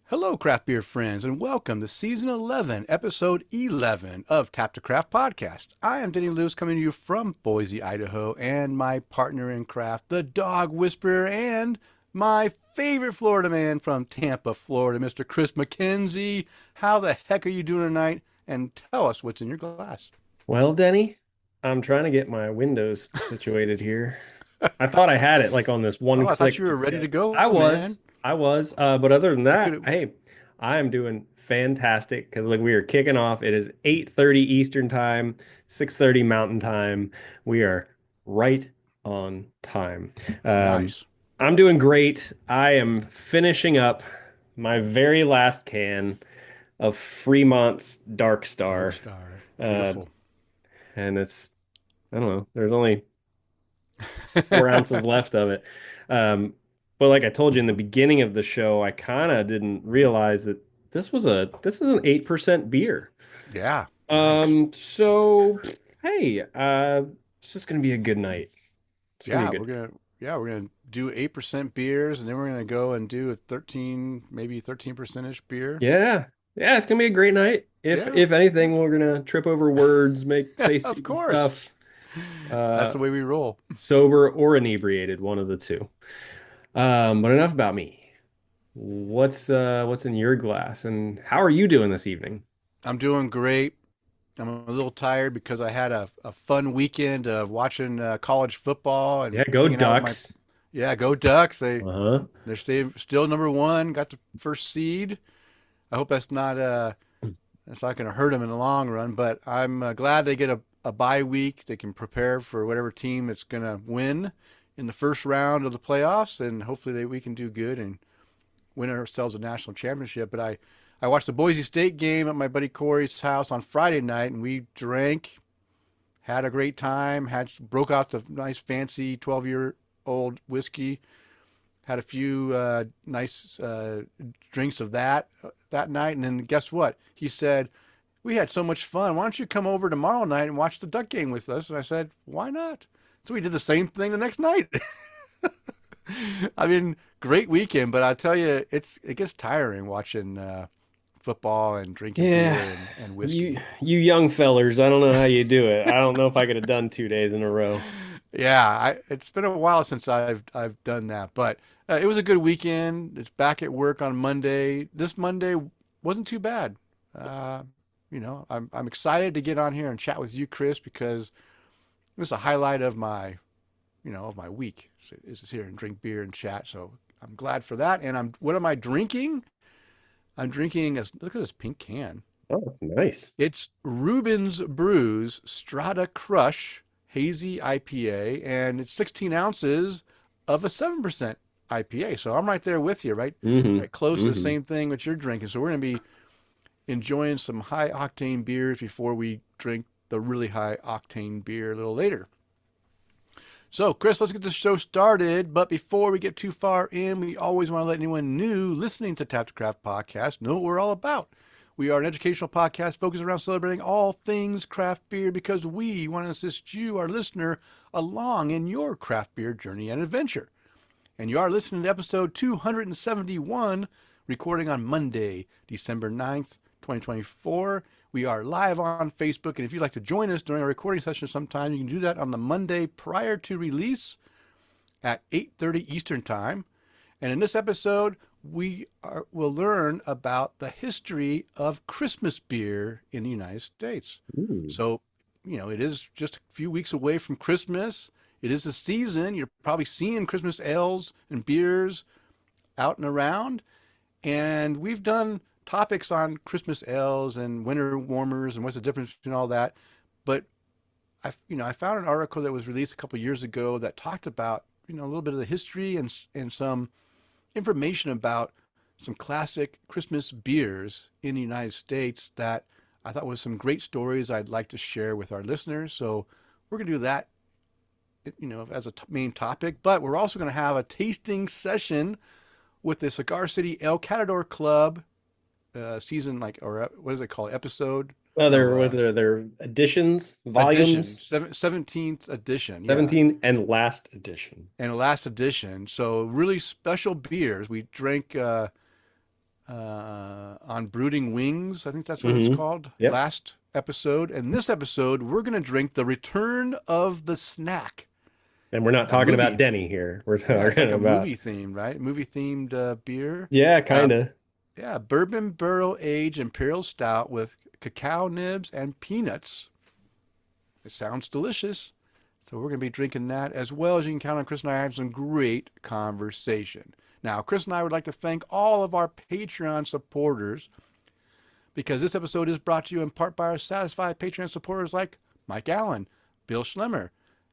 Hello, craft beer friends, and welcome to season 11, episode 11 of Tap to Craft podcast. I am Denny Luce coming to you from Boise, Idaho, and my partner in craft, the dog whisperer, and my favorite Florida man from Tampa, Florida, Mr. Kris McKenzie. How the heck are you doing tonight? And tell us what's in your glass. Well, Denny, I'm trying to get my windows situated here. I thought I had it like on this Oh, one I thought you click. were ready to go, I was, man. I was. But other than I could that, have. hey, I am doing fantastic because like we are kicking off. It is 8:30 Eastern time, 6:30 Mountain time. We are right on time. Um, Nice. I'm doing great. I am finishing up my very last can of Fremont's Dark Dark Star. Star. Uh, Beautiful. and it's I don't know. There's only 4 ounces left of it. Um, but like I told you in the beginning of the show, I kind of didn't realize that this is an 8% beer. Yeah, nice. So hey, it's just gonna be a good night. It's gonna be Yeah, a good we're night. gonna we're gonna do 8% beers, and then we're gonna go and do a 13, maybe 13% ish beer. Yeah, yeah, it's gonna be a great night. Yeah, If anything, we're gonna trip over words, say of stupid course. stuff, That's uh, the way we roll. sober or inebriated, one of the two. But enough about me. What's in your glass and how are you doing this evening? I'm doing great. I'm a little tired because I had a fun weekend of watching college football Yeah, and go hanging out with my. Ducks. Yeah, go Ducks. Uh-huh. Still number one. Got the first seed. I hope that's not going to hurt them in the long run. But I'm glad they get a bye week. They can prepare for whatever team that's going to win in the first round of the playoffs, and hopefully we can do good and win ourselves a national championship. But I watched the Boise State game at my buddy Corey's house on Friday night, and we drank, had a great time, broke out the nice fancy 12-year-old whiskey, had a few nice drinks of that night, and then guess what? He said, "We had so much fun. Why don't you come over tomorrow night and watch the Duck game with us?" And I said, "Why not?" So we did the same thing the next night. I mean, great weekend, but I tell you, it gets tiring watching football and drinking Yeah. beer and whiskey. You young fellers, I don't know how you do it. I don't know if I could have done 2 days in a row. Yeah, it's been a while since I've done that, but it was a good weekend. It's back at work on Monday. This Monday wasn't too bad. Uh, I'm excited to get on here and chat with you, Kris, because this is a highlight of my week. Is here and drink beer and chat. So I'm glad for that. And what am I drinking? I'm drinking look at this pink can. Oh, that's nice. It's Reuben's Brews Strata Crush Hazy IPA, and it's 16 ounces of a 7% IPA. So I'm right there with you, right? Mm-hmm. Right close to the Mm-hmm. same thing that you're drinking. So we're going to be enjoying some high octane beers before we drink the really high octane beer a little later. So, Kris, let's get the show started. But before we get too far in, we always want to let anyone new listening to Tap to Craft podcast know what we're all about. We are an educational podcast focused around celebrating all things craft beer because we want to assist you, our listener, along in your craft beer journey and adventure. And you are listening to episode 271, recording on Monday, December 9th, 2024. We are live on Facebook, and if you'd like to join us during a recording session sometime, you can do that on the Monday prior to release at 8:30 Eastern Time. And in this episode, will learn about the history of Christmas beer in the United States. Ooh. So, it is just a few weeks away from Christmas. It is the season. You're probably seeing Christmas ales and beers out and around. And we've done topics on Christmas ales and winter warmers and what's the difference between all that. But I found an article that was released a couple of years ago that talked about, a little bit of the history and some information about some classic Christmas beers in the United States that I thought was some great stories I'd like to share with our listeners. So we're going to do that, as a main topic, but we're also going to have a tasting session with the Cigar City El Catador Club season, or what is it called? Episode? No, Their editions, edition, volumes, 17th edition. Yeah. 17 and last edition. And last edition. So really special beers. We drank on brooding wings. I think that's what it was Hmm. called Yep. last episode. And this episode, we're going to drink the Return of the Snack, And we're not a talking about movie. Denny here. We're Yeah, it's like talking a about, movie themed, right? Movie themed beer. yeah, Uh, kind of. yeah, bourbon barrel aged imperial stout with cacao nibs and peanuts. It sounds delicious. So we're going to be drinking that as well. As you can count on Kris and I have some great conversation. Now, Kris and I would like to thank all of our Patreon supporters because this episode is brought to you in part by our satisfied Patreon supporters like Mike Allen, Bill Schlemmer,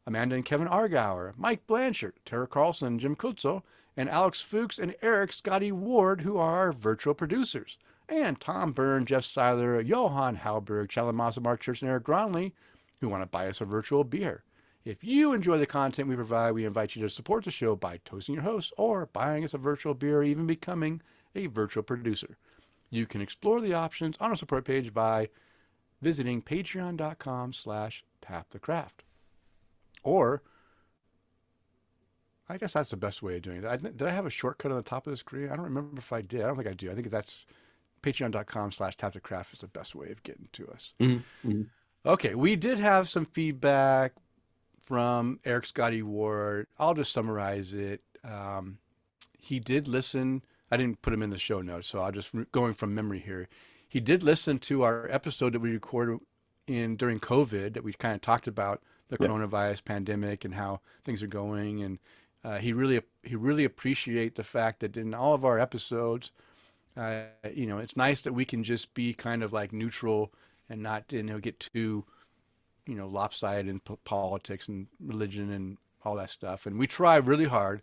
Amanda and Kevin Argauer, Mike Blanchard, Tara Carlson, Jim Kutzel, and Alex Fuchs and Eric Scotty Ward, who are our virtual producers, and Tom Byrne, Jeff Seiler, Johan Halberg, Charlie Massa, Mark Church, and Eric Gronley, who want to buy us a virtual beer. If you enjoy the content we provide, we invite you to support the show by toasting your hosts or buying us a virtual beer or even becoming a virtual producer. You can explore the options on our support page by visiting patreon.com/tapthecraft. Or, I guess that's the best way of doing it. Did I have a shortcut on the top of the screen? I don't remember if I did. I don't think I do. I think that's patreon.com/tapthecraft is the best way of getting to us. Hmm. Okay, we did have some feedback from Eric Scotty Ward. I'll just summarize it. He did listen. I didn't put him in the show notes, so I'll just going from memory here. He did listen to our episode that we recorded in during COVID that we kind of talked about the Yep. coronavirus pandemic and how things are going, and he really appreciate the fact that in all of our episodes, it's nice that we can just be kind of like neutral and not get too lopsided in politics and religion and all that stuff. And we try really hard.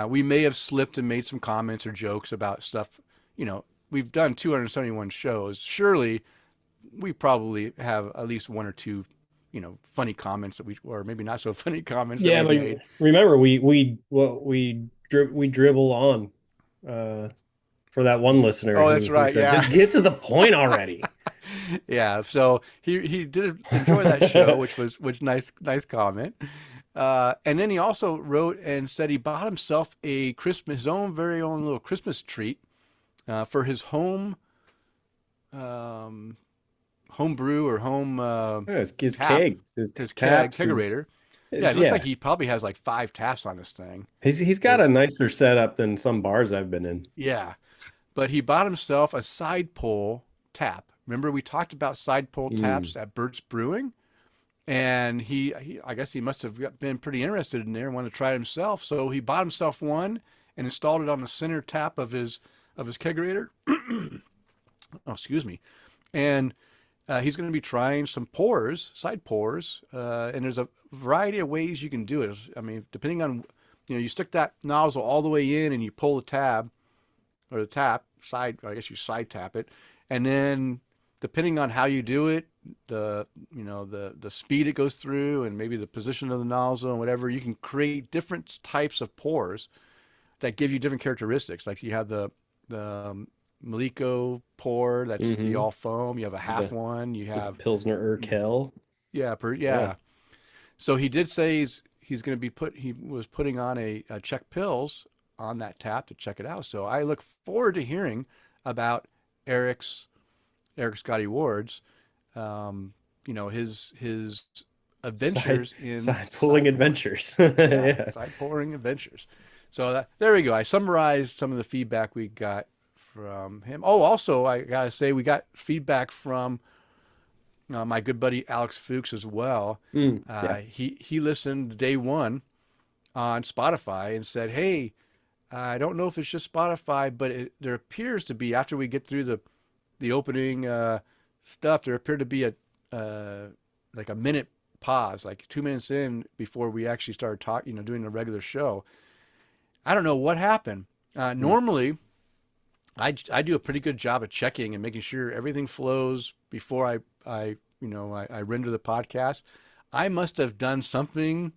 We may have slipped and made some comments or jokes about stuff. We've done 271 shows. Surely we probably have at least one or two, funny comments or maybe not so funny comments that Yeah, we've but made. remember, we dribble on uh, for that one listener Oh, that's who right. said, Yeah. "Just get to the point already." Yeah. So he did enjoy that show, which nice comment. And then he also wrote and said he bought himself his own very own little Christmas treat for his um, home brew or home Yeah, his tap, keg, his his taps, kegerator. Yeah, it looks like yeah. he probably has like 5 taps on this thing. He's got a It's, nicer setup than some bars I've been in. yeah, but he bought himself a side pull tap. Remember we talked about side pull Mm, taps at Burt's Brewing? And I guess he must have been pretty interested in there and wanted to try it himself. So he bought himself one and installed it on the center tap of his kegerator. Oh, excuse me. And he's going to be trying some pours, side pours, and there's a variety of ways you can do it. I mean, depending on, you stick that nozzle all the way in and you pull the tab or the tap side. I guess you side tap it, and then depending on how you do it, the speed it goes through, and maybe the position of the nozzle and whatever, you can create different types of pours that give you different characteristics. Like you have the Maliko pour that's the hmm all foam. You have a half The one. You with the have Pilsner Urquell. yeah. Yeah. So he did say he's going to he was putting on a Czech Pils on that tap to check it out. So I look forward to hearing about Eric Scotty Ward's, his Side adventures in side pulling side pouring. adventures. Yeah, Yeah. side pouring adventures. So there we go. I summarized some of the feedback we got from him. Oh, also I gotta say we got feedback from my good buddy Alex Fuchs as well. Yeah. He listened day one on Spotify and said, "Hey, I don't know if it's just Spotify, but there appears to be after we get through the opening stuff, there appeared to be like a minute pause, like 2 minutes in before we actually started talking, doing the regular show. I don't know what happened. Mm. Normally, I do a pretty good job of checking and making sure everything flows before I render the podcast. I must have done something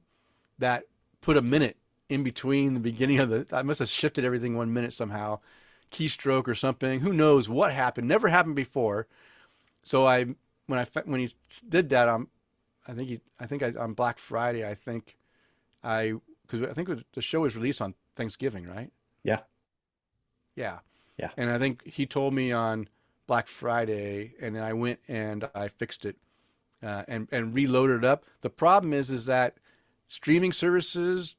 that put a minute in between the beginning of I must have shifted everything 1 minute somehow, keystroke or something. Who knows what happened? Never happened before. So when he did that, on Black Friday, because I think the show was released on Thanksgiving, right? Yeah. Yeah. Yeah. And I think he told me on Black Friday, and then I went and I fixed it and reloaded it up. The problem is that streaming services,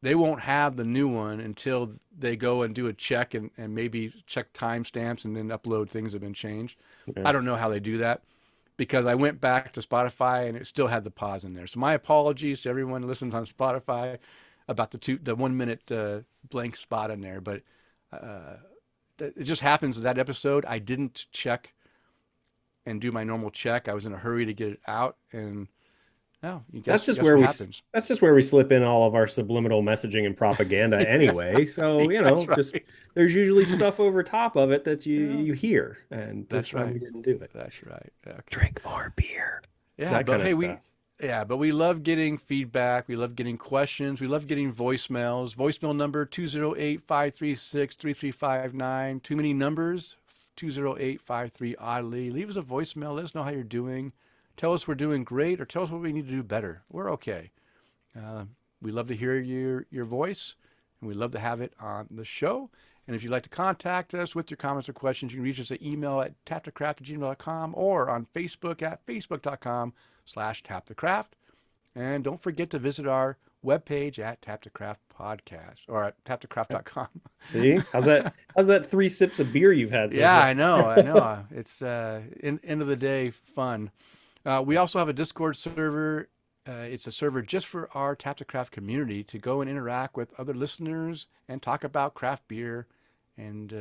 they won't have the new one until they go and do a check and maybe check timestamps and then upload things that have been changed. Yeah. I don't know how they do that because I went back to Spotify and it still had the pause in there. So my apologies to everyone who listens on Spotify about the 1 minute blank spot in there. But uh, it just happens that episode I didn't check and do my normal check. I was in a hurry to get it out, and no, you That's just guess where what we happens? that's just where we slip in all of our subliminal messaging and propaganda anyway. So, That's just right. there's usually stuff over top of it that you Yeah, you hear. And this that's time right. we didn't do it. That's right. Okay. Drink more beer. Yeah, That but kind of hey, stuff. we love getting feedback. We love getting questions. We love getting voicemails. Voicemail number 208-536-3359. Too many numbers. 208-53 oddly. Leave us a voicemail. Let us know how you're doing. Tell us we're doing great or tell us what we need to do better. We're okay. Uh, we love to hear your voice and we love to have it on the show. And if you'd like to contact us with your comments or questions, you can reach us at email at tapthecraft@gmail.com or on Facebook at facebook.com/tapthecraft. And don't forget to visit our webpage at Tap the Craft Podcast or at tapthecraft.com. See? How's that 3 sips of beer you've had so Yeah, far? I know. I know. It's end of the day fun. We also have a Discord server. It's a server just for our Tap to Craft community to go and interact with other listeners and talk about craft beer. And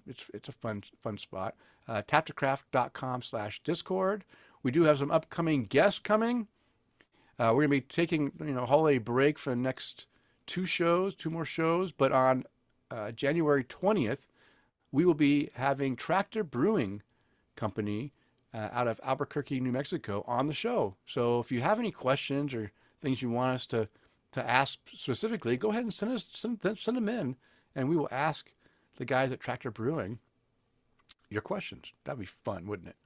it's a fun spot. Taptocraft.com/Discord. We do have some upcoming guests coming. We're gonna be taking holiday break for the next two more shows. But on January 20th, we will be having Tractor Brewing Company out of Albuquerque, New Mexico, on the show. So if you have any questions or things you want us to ask specifically, go ahead and send them in, and we will ask the guys at Tractor Brewing your questions. That'd be fun, wouldn't it?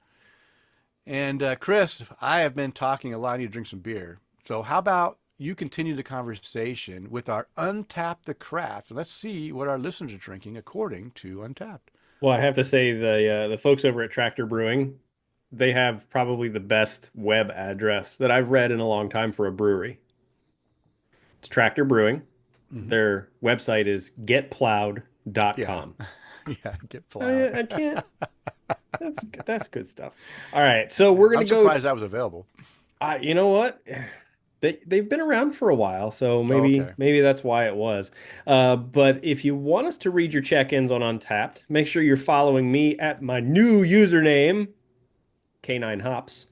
And Kris, I have been talking a lot. I need to drink some beer. So how about you continue the conversation with our Untapped the Craft, and let's see what our listeners are drinking according to Untapped. Well, I have to say the folks over at Tractor Brewing, they have probably the best web address that I've read in a long time for a brewery. It's Tractor Brewing. Mm-hmm. Their website is Yeah, getplowed.com. yeah, get plowed. I can't. That's good stuff. All right, so we're gonna I'm go. surprised that was available. You know what? They've been around for a while, so Oh, maybe okay. maybe that's why it was. But if you want us to read your check-ins on Untapped, make sure you're following me at my new username, K9 Hops,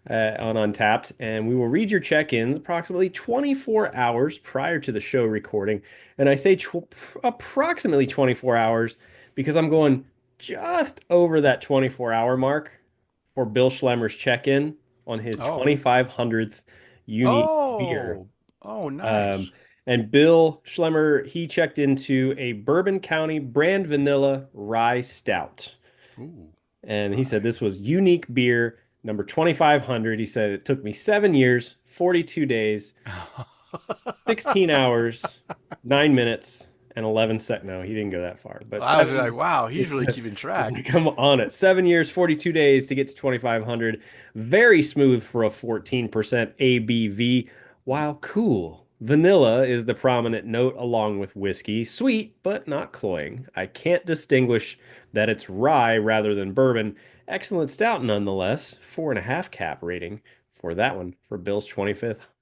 on Untapped, and we will read your check-ins approximately 24 hours prior to the show recording. And I say approximately 24 hours because I'm going just over that 24-hour mark for Bill Schlemmer's check-in on his Oh, 2500th unique beer. oh, oh, Um, nice. and Bill Schlemmer, he checked into a Bourbon County brand vanilla rye stout. Ooh, And he said right. this was unique beer, number 2500. He said it took me 7 years, 42 days, 16 hours, 9 minutes, and 11 seconds. No, he didn't go that far, but I was seven. like, wow, he's He's, really keeping he's track. like, come on it. 7 years, 42 days to get to 2500. Very smooth for a 14% ABV, while cool. Vanilla is the prominent note along with whiskey. Sweet, but not cloying. I can't distinguish that it's rye rather than bourbon. Excellent stout nonetheless. 4.5 cap rating for that one for Bill's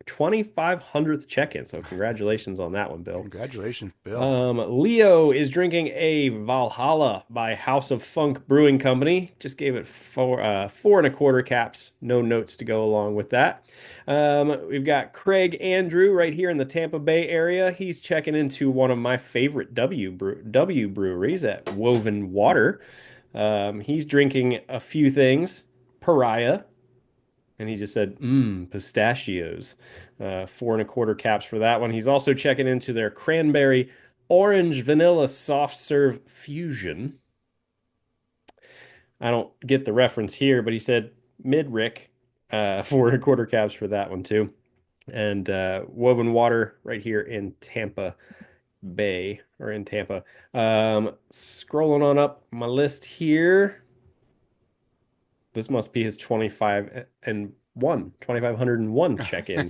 2500th check-in. So congratulations on that one, Bill. Congratulations, Bill. Leo is drinking a Valhalla by House of Funk Brewing Company. Just gave it 4.25 caps. No notes to go along with that. We've got Craig Andrew right here in the Tampa Bay area. He's checking into one of my favorite W breweries at Woven Water. He's drinking a few things. Pariah, and he just said, pistachios. 4.25 caps for that one. He's also checking into their cranberry orange vanilla soft serve fusion. I don't get the reference here, but he said mid Rick, 4.25 caps for that one too. And Woven Water right here in Tampa. Bay or in Tampa. Scrolling on up my list here. This must be his 2,501 check-in.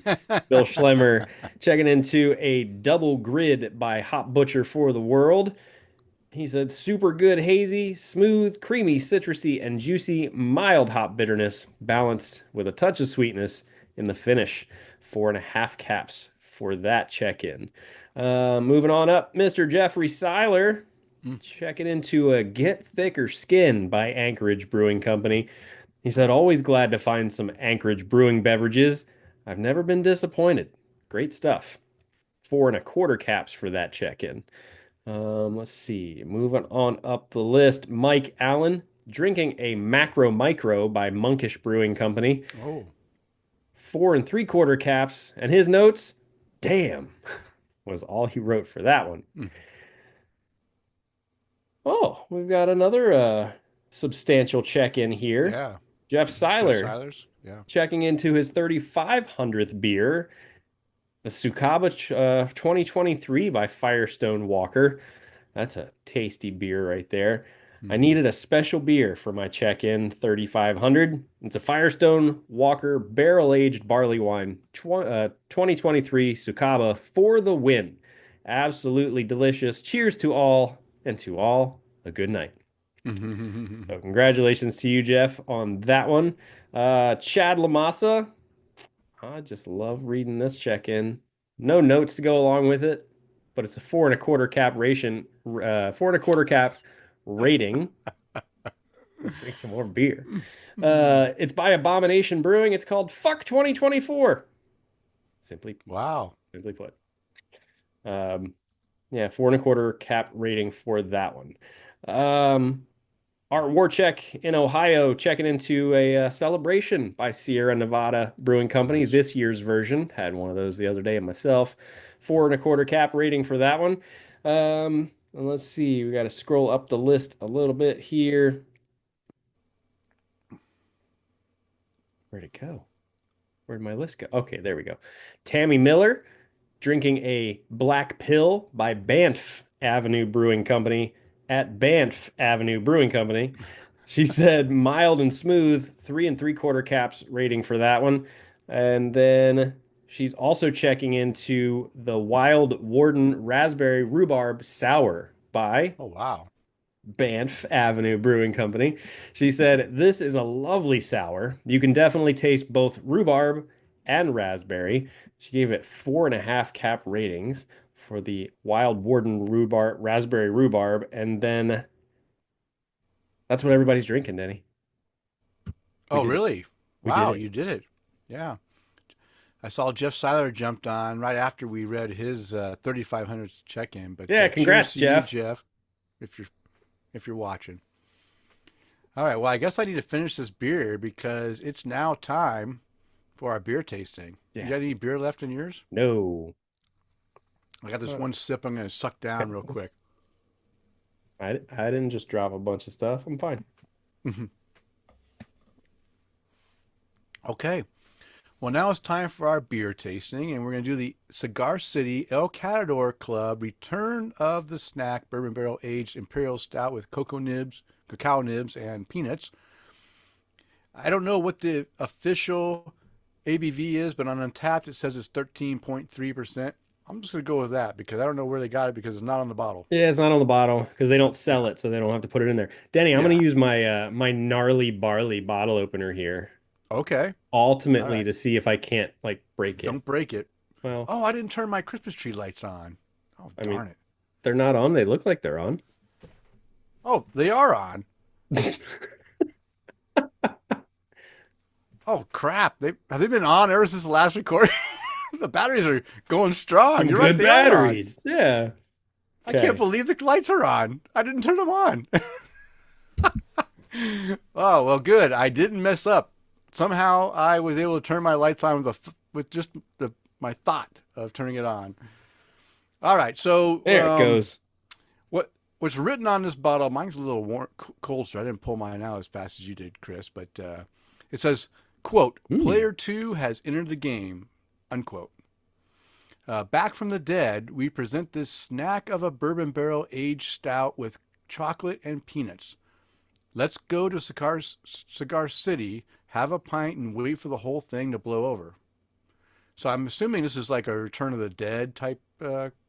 Bill Schlemmer checking into a double grid by Hop Butcher for the World. He said, super good hazy, smooth, creamy, citrusy, and juicy, mild hop bitterness, balanced with a touch of sweetness in the finish. 4.5 caps for that check-in. Moving on up, Mr. Jeffrey Seiler checking into a Get Thicker Skin by Anchorage Brewing Company. He said, always glad to find some Anchorage brewing beverages. I've never been disappointed. Great stuff. 4.25 caps for that check-in. Let's see. Moving on up the list, Mike Allen drinking a Macro Micro by Monkish Brewing Company. Oh. 4.75 caps. And his notes, damn, was all he wrote for that one. Mm. Oh, we've got another substantial check-in here. Yeah. Jeff Jeff Seiler Silers. Yeah. checking into his 3,500th beer, the Sukaba 2023 by Firestone Walker. That's a tasty beer right there. I Mm-hmm. needed a special beer for my check-in 3,500. It's a Firestone Walker barrel-aged barley wine 2023 Sukaba for the win. Absolutely delicious. Cheers to all, and to all a good night. So congratulations to you, Jeff, on that one. Chad Lamassa, I just love reading this check-in. No notes to go along with it, but it's a 4.25 cap ration, 4.25 cap rating. Let's drink some more beer. It's by Abomination Brewing. It's called Fuck 2024. Simply Wow. put. Yeah, 4.25 cap rating for that one. Art Warcheck in Ohio checking into a celebration by Sierra Nevada Brewing Company. Nice. This year's version. Had one of those the other day myself. 4.25 cap rating for that one. And let's see. We got to scroll up the list a little bit here. Where'd it go? Where'd my list go? Okay, there we go. Tammy Miller drinking a Black Pill by Banff Avenue Brewing Company at Banff Avenue Brewing Company. She said mild and smooth, 3.75 caps rating for that one. And then she's also checking into the Wild Warden Raspberry Rhubarb Sour by Oh, wow. Banff Avenue Brewing Company. She said, this is a lovely sour. You can definitely taste both rhubarb and raspberry. She gave it 4.5 cap ratings for the Wild Warden rhubarb, raspberry rhubarb. And then that's what everybody's drinking, Denny. We Oh, did it. really? We did Wow, it. you did it. Yeah. I saw Jeff Seiler jumped on right after we read his 3,500 check-in. But Yeah, cheers congrats, to you, Jeff. Jeff, if you're watching. All right. Well, I guess I need to finish this beer because it's now time for our beer tasting. You Yeah. got any beer left in yours? No. I got this one sip I'm going to suck down real quick. I didn't just drop a bunch of stuff. I'm fine. Okay. Well, now it's time for our beer tasting, and we're going to do the Cigar City El Catador Club Return of the Snack Bourbon Barrel Aged Imperial Stout with cacao nibs, and peanuts. I don't know what the official ABV is, but on Untapped it says it's 13.3%. I'm just going to go with that because I don't know where they got it because it's not on the bottle. Yeah, it's not on the bottle because they don't sell Yeah. it, so they don't have to put it in there. Denny, I'm Yeah. gonna use my gnarly barley bottle opener here, Okay. All ultimately right. to see if I can't like break it. Don't break it. Well, Oh, I didn't turn my Christmas tree lights on. Oh, I mean, darn it. they're not on. They look like they're on. Oh, they are on. Oh, crap. Have they been on ever since the last recording? The batteries are going strong. Some You're right, good they are on. batteries. Yeah. I can't Okay. believe the lights are on. I didn't turn them on. Oh, well, good. I didn't mess up. Somehow I was able to turn my lights on with just my thought of turning it on. All right. So, There it goes. what's written on this bottle? Mine's a little cold, so I didn't pull mine out as fast as you did, Kris. But it says, "Quote: Mm. Player 2 has entered the game." Unquote. Back from the dead, we present this snack of a bourbon barrel aged stout with chocolate and peanuts. Let's go to Cigar City, have a pint, and wait for the whole thing to blow over. So I'm assuming this is like a Return of the Dead type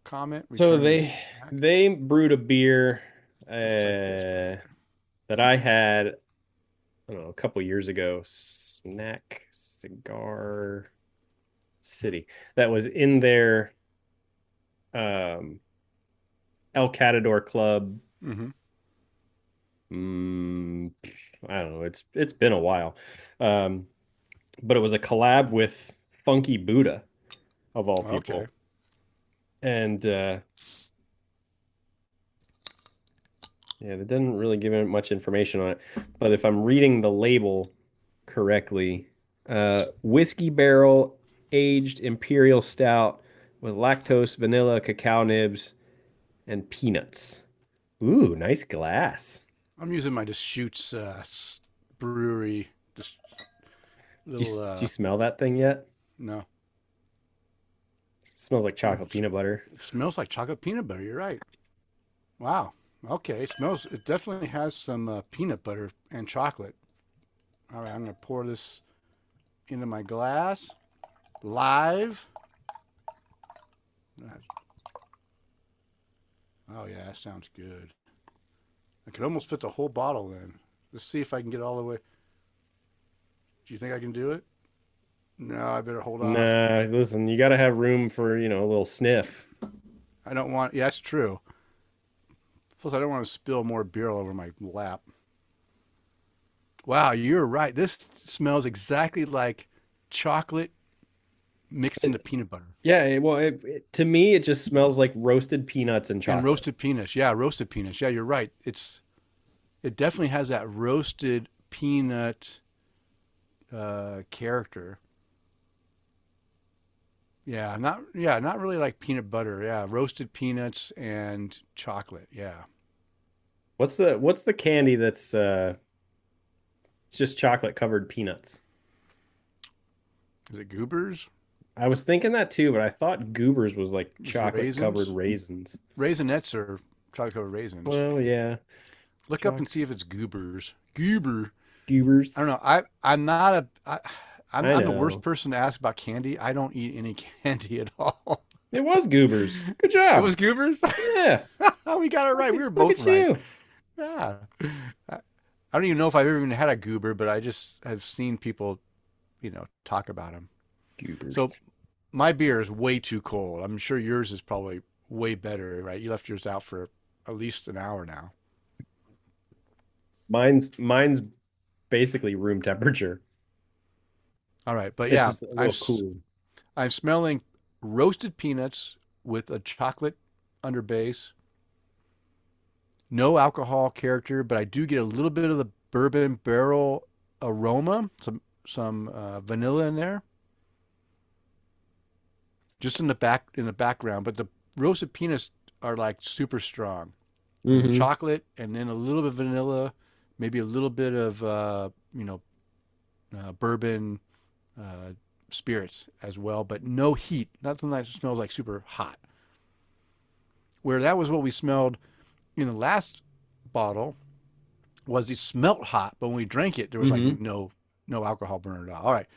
comment. So Return of the snack. they brewed a beer Looks like this, but that I had, I don't know, a couple years ago. Snack Cigar City. That was in their um El Catador Club. hmm Mm, I don't know. It's been a while. Um, but it was a collab with Funky Buddha of all Okay. people. And yeah, they didn't really give it much information on it. But if I'm reading the label correctly, whiskey barrel aged imperial stout with lactose, vanilla, cacao nibs, and peanuts. Ooh, nice glass. I'm using my Deschutes brewery. This little Do you smell that thing yet? no. It smells like Oh, chocolate peanut butter. it smells like chocolate peanut butter. You're right. Wow. Okay. It smells. It definitely has some peanut butter and chocolate. All right. I'm gonna pour this into my glass live. Oh yeah, that sounds good. I could almost fit the whole bottle in. Let's see if I can get all the way. Do you think I can do it? No, I better hold off. Nah, listen, you got to have room for, a little sniff. I don't want. Yeah, that's true. Plus, I don't want to spill more beer all over my lap. Wow, you're right. This smells exactly like chocolate mixed into It, peanut butter yeah, well, to me, it just smells like roasted peanuts and and chocolate. roasted peanuts. Yeah, roasted peanuts. Yeah, you're right. It definitely has that roasted peanut character. Not really like peanut butter. Yeah, roasted peanuts and chocolate. Yeah. What's the candy that's it's just chocolate covered peanuts? Is it goobers? I was thinking that too, but I thought Goobers was like It's chocolate covered raisins? raisins. Raisinets are chocolate covered raisins. Well, yeah, Look up and chocolate see if it's goobers. Goober. I Goobers. don't know. I'm not a I I'm the worst know. person to ask about candy. I don't eat any candy at all. It was Goobers. Good It job. was goobers. Yeah. We got it right. We were Look both at right. you. Yeah. I don't even know if I've ever even had a goober, but I just have seen people, talk about them. So Goobers. my beer is way too cold. I'm sure yours is probably way better, right? You left yours out for at least an hour now. Mine's basically room temperature. All right, but It's yeah, just a little cool. I'm smelling roasted peanuts with a chocolate underbase. No alcohol character, but I do get a little bit of the bourbon barrel aroma, some vanilla in there, just in the background. But the roasted peanuts are like super strong, and the Hmm. chocolate, and then a little bit of vanilla, maybe a little bit of bourbon uh, spirits as well, but no heat. Nothing that smells like super hot. Where that was what we smelled in the last bottle was it smelt hot, but when we drank it, there was like Hmm. no alcohol burn at all. All right,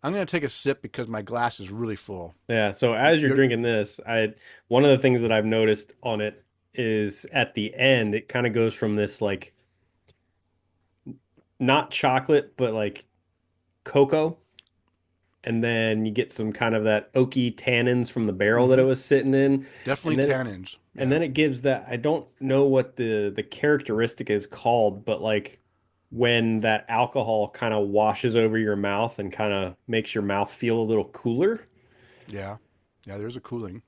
I'm gonna take a sip because my glass is really full. Yeah. So as you're You're, drinking this, one of the things that I've noticed on it is at the end, it kind of goes from this like not chocolate, but like cocoa. And then you get some kind of that oaky tannins from the barrel that it mm-hmm, was sitting in. definitely And then tannins. and Yeah, then it gives that I don't know what the characteristic is called, but like when that alcohol kind of washes over your mouth and kind of makes your mouth feel a little cooler. yeah, yeah. There's a cooling.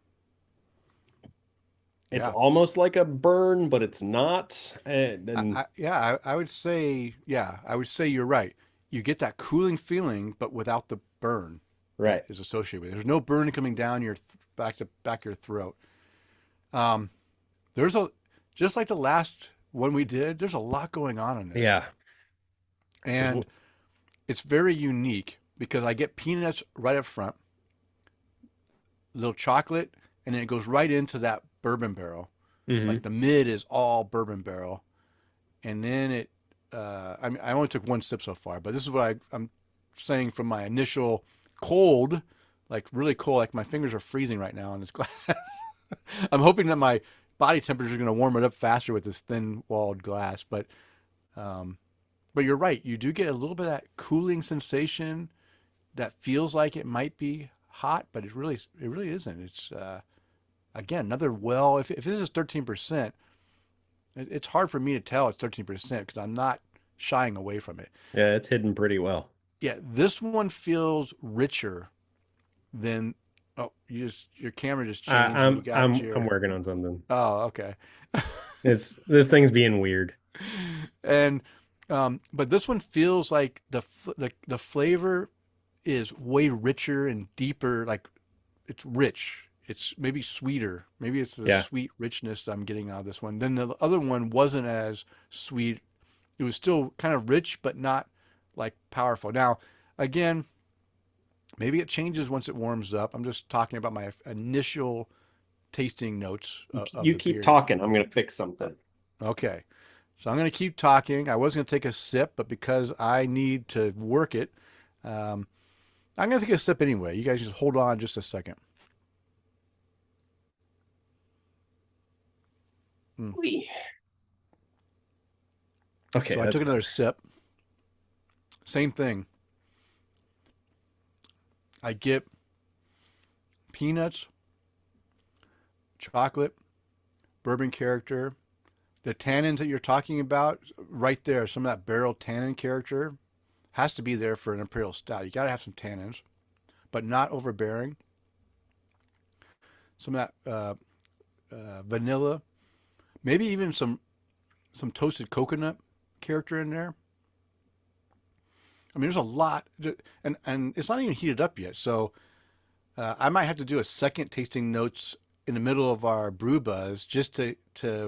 It's Yeah, almost like a burn, but it's not. And I would say I would say you're right. You get that cooling feeling, but without the burn that right. is associated with it. There's no burn coming down your back your throat. Um, there's a just like the last one we did. There's a lot going on in this, Yeah. and it's very unique because I get peanuts right up front, little chocolate, and then it goes right into that bourbon barrel. Like Hmm. the mid is all bourbon barrel, and then it. I mean, I only took one sip so far, but this is what I'm saying from my initial cold, like really cold. Like my fingers are freezing right now on this glass. I'm hoping that my body temperature is going to warm it up faster with this thin-walled glass, um, but you're right. You do get a little bit of that cooling sensation that feels like it might be hot, but it really isn't. It's again another well. If this is 13%, it's hard for me to tell it's 13% because I'm not shying away from it. Yeah, it's hidden pretty well. Yeah, this one feels richer than. Oh, your camera just I, changed and you I'm got I'm I'm your. working on something. Oh, okay. It's this thing's being weird. And but this one feels like the flavor is way richer and deeper. Like it's rich. It's maybe sweeter. Maybe it's the Yeah. sweet richness I'm getting out of this one. Then the other one wasn't as sweet. It was still kind of rich, but not like powerful. Now, again, maybe it changes once it warms up. I'm just talking about my initial tasting notes of You the keep beer. talking. I'm gonna fix something. Okay. So I'm going to keep talking. I was going to take a sip, but because I need to work it, um, I'm going to take a sip anyway. You guys just hold on just a second. Mm. Wee. Okay, So I that's took another better. sip. Same thing. I get peanuts, chocolate, bourbon character, the tannins that you're talking about right there. Some of that barrel tannin character has to be there for an imperial stout. You got to have some tannins, but not overbearing. Some of that vanilla, maybe even some toasted coconut character in there. I mean, there's a lot, and it's not even heated up yet. So I might have to do a second tasting notes in the middle of our brew buzz just to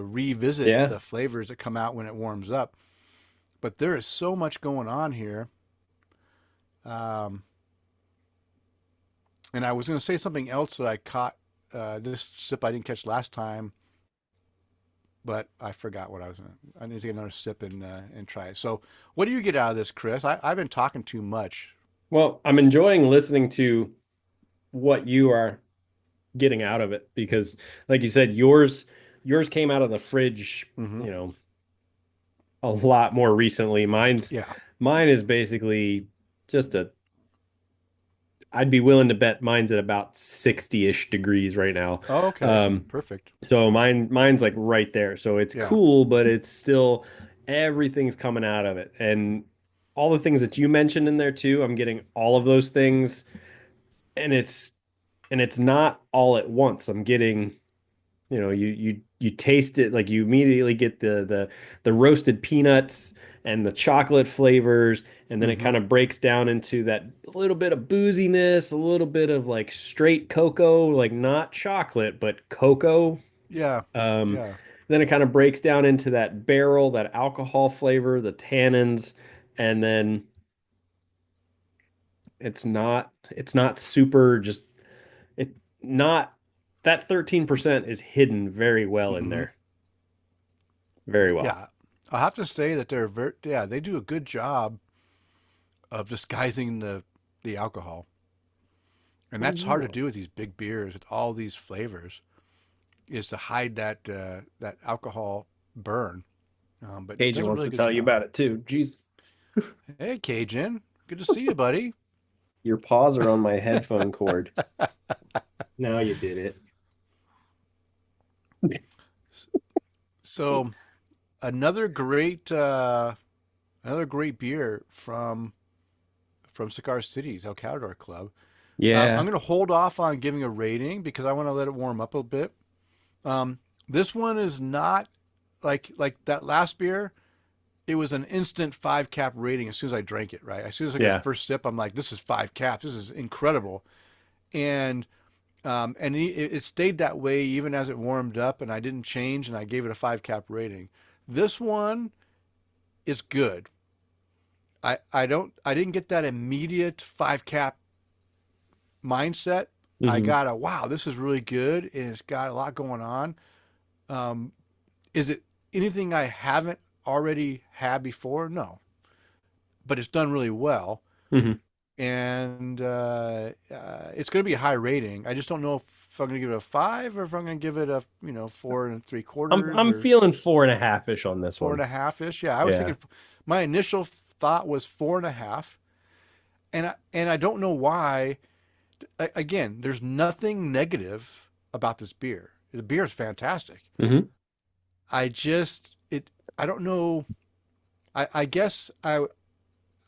revisit Yeah. the flavors that come out when it warms up. But there is so much going on here. Um, and I was going to say something else that I caught this sip I didn't catch last time, but I forgot what I was going to. I need to take another sip and try it. So, what do you get out of this, Kris? I've been talking too much. Well, I'm enjoying listening to what you are getting out of it because, like you said, yours came out of the fridge, Hmm. you know, a lot more recently. Yeah. Mine is basically just a I'd be willing to bet mine's at about 60-ish degrees right now. Oh, okay. Um, Perfect. so mine's like right there. So it's Yeah. cool, but it's still everything's coming out of it. And all the things that you mentioned in there too, I'm getting all of those things and it's not all at once. I'm getting you taste it like you immediately get the roasted peanuts and the chocolate flavors, and then it Hmm. kind of breaks down into that little bit of booziness, a little bit of like straight cocoa, like not chocolate but cocoa. Yeah. Um, Yeah. then it kind of breaks down into that barrel, that alcohol flavor, the tannins, and then it's not super just it not that 13% is hidden very well in Hmm. there. Very well. Yeah. I have to say that they do a good job of disguising the alcohol. And Oh that's hard to yeah. do with these big beers with all these flavors is to hide that alcohol burn. But it Cajun does a wants really to good tell you job. about it too. Jesus. Hey, Cajun. Good to see you, buddy. Your paws are on my headphone cord. Now you did it. So another great another great beer from Cigar City's El Catador Club. I'm Yeah. going to hold off on giving a rating because I want to let it warm up a bit. This one is not like that last beer. It was an instant 5 cap rating as soon as I drank it. Right, as soon as I got the Yeah. first sip, I'm like, this is 5 caps. This is incredible. And it stayed that way even as it warmed up, and I didn't change, and I gave it a 5 cap rating. This one is good. I didn't get that immediate 5 cap mindset I Hmm. got a wow, this is really good, and it's got a lot going on. Um, is it anything I haven't already had before? No, but it's done really well, Hmm. and it's going to be a high rating. I just don't know if I'm going to give it a five or if I'm going to give it a four and three quarters I'm or feeling 4.5-ish on this four and one. a half ish. Yeah, I was Yeah. thinking. My initial thought was four and a half, and I don't know why. Again, there's nothing negative about this beer. The beer is fantastic. Hmm. I just it. I don't know. I guess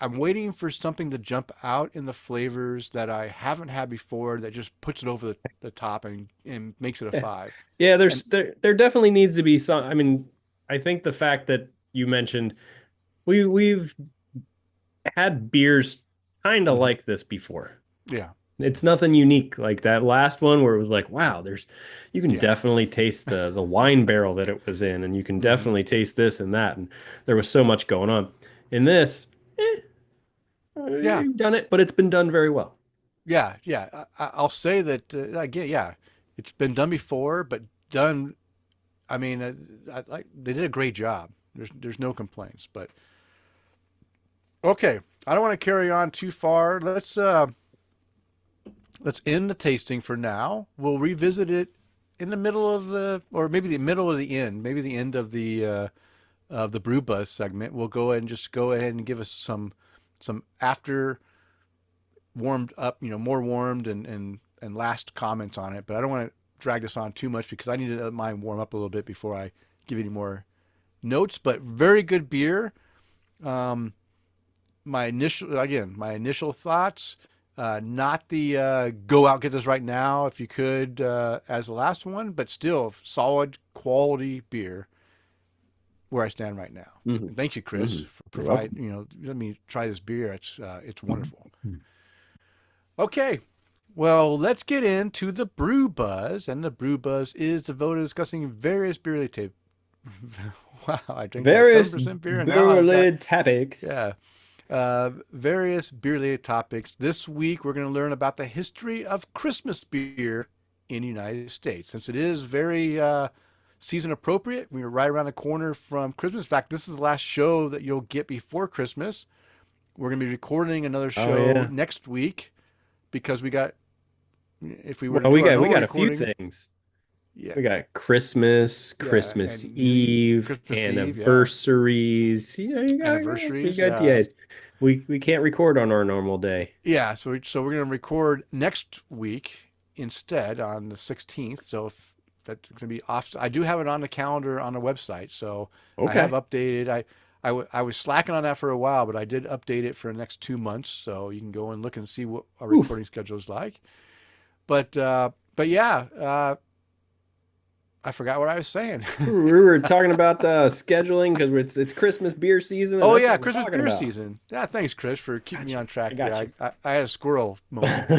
I'm waiting for something to jump out in the flavors that I haven't had before that just puts it over the top and makes it a Yeah. five. Yeah, And there definitely needs to be some. I mean, I think the fact that you mentioned we've had beers kind of mhm, like this before. yeah, It's nothing unique like that last one where it was like, wow, you can yeah, definitely taste the wine barrel that it was in, and you can hmm definitely taste this and that, and there was so much going on. In this, yeah, you've done it, but it's been done very well. yeah, yeah. I'll say that again. Yeah, it's been done before, but done. I mean, they did a great job. There's no complaints. But okay, I don't want to carry on too far. Let's end the tasting for now. We'll revisit it in the middle of the, or maybe the middle of the end, maybe the end of the Brew Buzz segment. We'll go ahead and just go ahead and give us some after warmed up, more warmed and last comments on it. But I don't want to drag this on too much because I need to let mine warm up a little bit before I give you any more notes. But very good beer. Um, my initial thoughts. Not the go out get this right now if you could as the last one, but still solid quality beer where I stand right now. Hmm. And thank you, Kris, Hmm. for You're provide. welcome. Let me try this beer. It's wonderful. Okay, well let's get into the Brew Buzz, and the Brew Buzz is devoted to discussing various beer related. Wow, I drink that Various 7% beer, and now I've got beer-related topics. yeah. Various beer related topics. This week, we're going to learn about the history of Christmas beer in the United States. Since it is very season appropriate, we're right around the corner from Christmas. In fact, this is the last show that you'll get before Christmas. We're going to be recording another Oh show yeah. next week because if we were to Well, do our we normal got a few recording, things. yeah, We got Christmas, yeah, Christmas and Eve, Christmas Eve, yeah, anniversaries. You anniversaries, got the idea. We can't record on our normal day. yeah, so we're going to record next week instead on the 16th. So if that's going to be off, I do have it on the calendar on the website. So I have Okay. updated. I was slacking on that for a while, but I did update it for the next 2 months. So you can go and look and see what our Oof. recording schedule is like. But yeah, I forgot what I was saying. We were talking about scheduling because it's Christmas beer season, and Oh that's yeah, what we're Christmas talking beer about. season. Yeah, thanks, Kris, for keeping me Got you. on I track there. got you. I had a squirrel moment.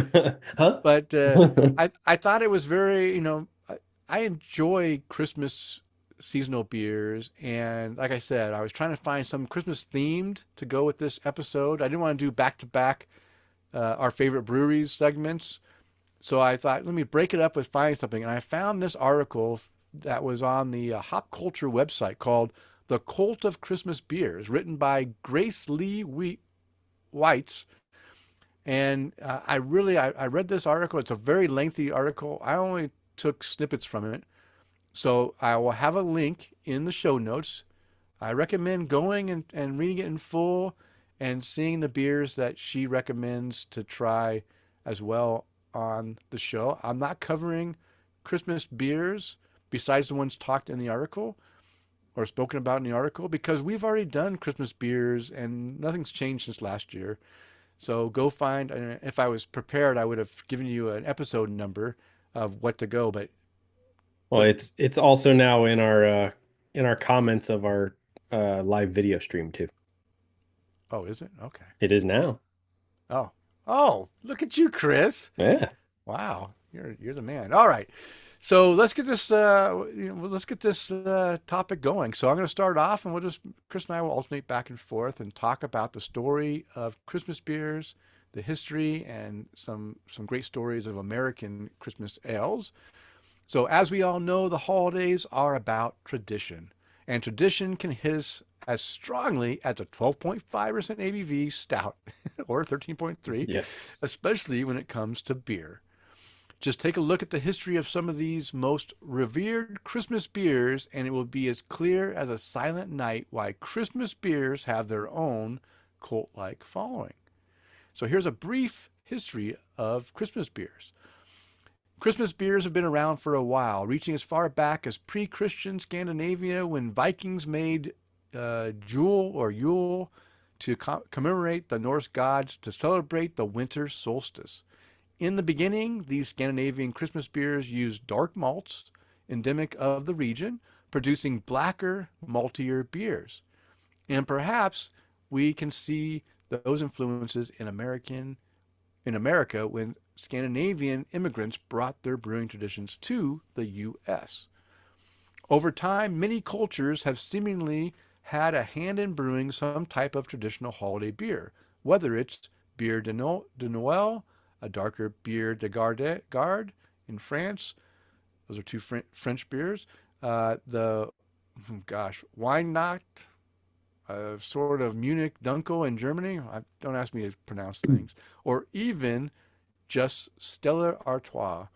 Huh? But I thought it was very, I enjoy Christmas seasonal beers, and like I said, I was trying to find some Christmas themed to go with this episode. I didn't want to do back to back our favorite breweries segments, so I thought let me break it up with finding something, and I found this article that was on the Hop Culture website called "The Cult of Christmas Beers," written by Grace Lee Whites. And I read this article. It's a very lengthy article. I only took snippets from it. So I will have a link in the show notes. I recommend going and reading it in full and seeing the beers that she recommends to try as well on the show. I'm not covering Christmas beers besides the ones talked in the article or spoken about in the article because we've already done Christmas beers and nothing's changed since last year. So go find, and if I was prepared, I would have given you an episode number of what to go. Well, But it's also now in our comments of our live video stream too. oh, is it? Okay. It is now. Oh, oh, look at you, Kris. Yeah. Wow, you're the man. All right. So let's get this topic going. So I'm going to start off, and Kris and I will alternate back and forth and talk about the story of Christmas beers the history and some great stories of American Christmas ales. So, as we all know, the holidays are about tradition, and tradition can hit us as strongly as a 12.5% ABV stout or 13.3, Yes. especially when it comes to beer. Just take a look at the history of some of these most revered Christmas beers, and it will be as clear as a silent night why Christmas beers have their own cult like following. So, here's a brief history of Christmas beers. Christmas beers have been around for a while, reaching as far back as pre Christian Scandinavia when Vikings made Jule or Yule to commemorate the Norse gods to celebrate the winter solstice. In the beginning, these Scandinavian Christmas beers used dark malts, endemic of the region, producing blacker, maltier beers. And perhaps we can see those influences in America when Scandinavian immigrants brought their brewing traditions to the US. Over time, many cultures have seemingly had a hand in brewing some type of traditional holiday beer, whether it's Bière de Noël, a darker Bière de Garde in France. Those are two French beers. The Weihnacht, sort of Munich Dunkel in Germany. Don't ask me to pronounce things. Or even just Stella Artois,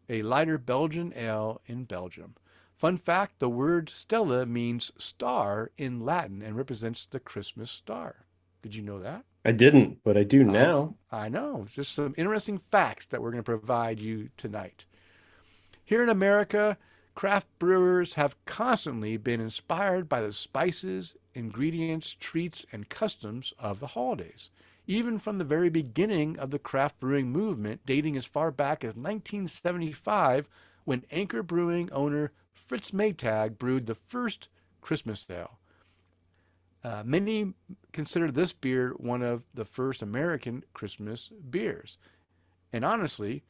a lighter Belgian ale in Belgium. Fun fact, the word Stella means star in Latin and represents the Christmas star. Did you know that? I didn't, but I do I now. I know. Just some interesting facts that we're going to provide you tonight. Here in America, craft brewers have constantly been inspired by the spices, ingredients, treats, and customs of the holidays. Even from the very beginning of the craft brewing movement, dating as far back as 1975, when Anchor Brewing owner Fritz Maytag brewed the first Christmas ale. Many consider this beer one of the first American Christmas beers. And honestly,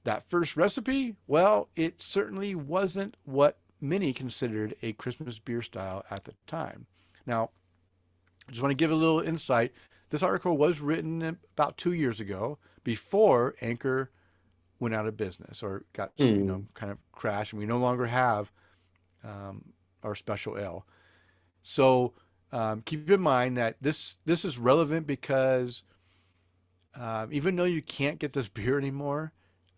that first recipe, well, it certainly wasn't what many considered a Christmas beer style at the time. Now, I just want to give a little insight. This article was written about 2 years ago, before Anchor went out of business or got, Hmm. kind of crashed, and we no longer have our special ale. So keep in mind that this is relevant because even though you can't get this beer anymore,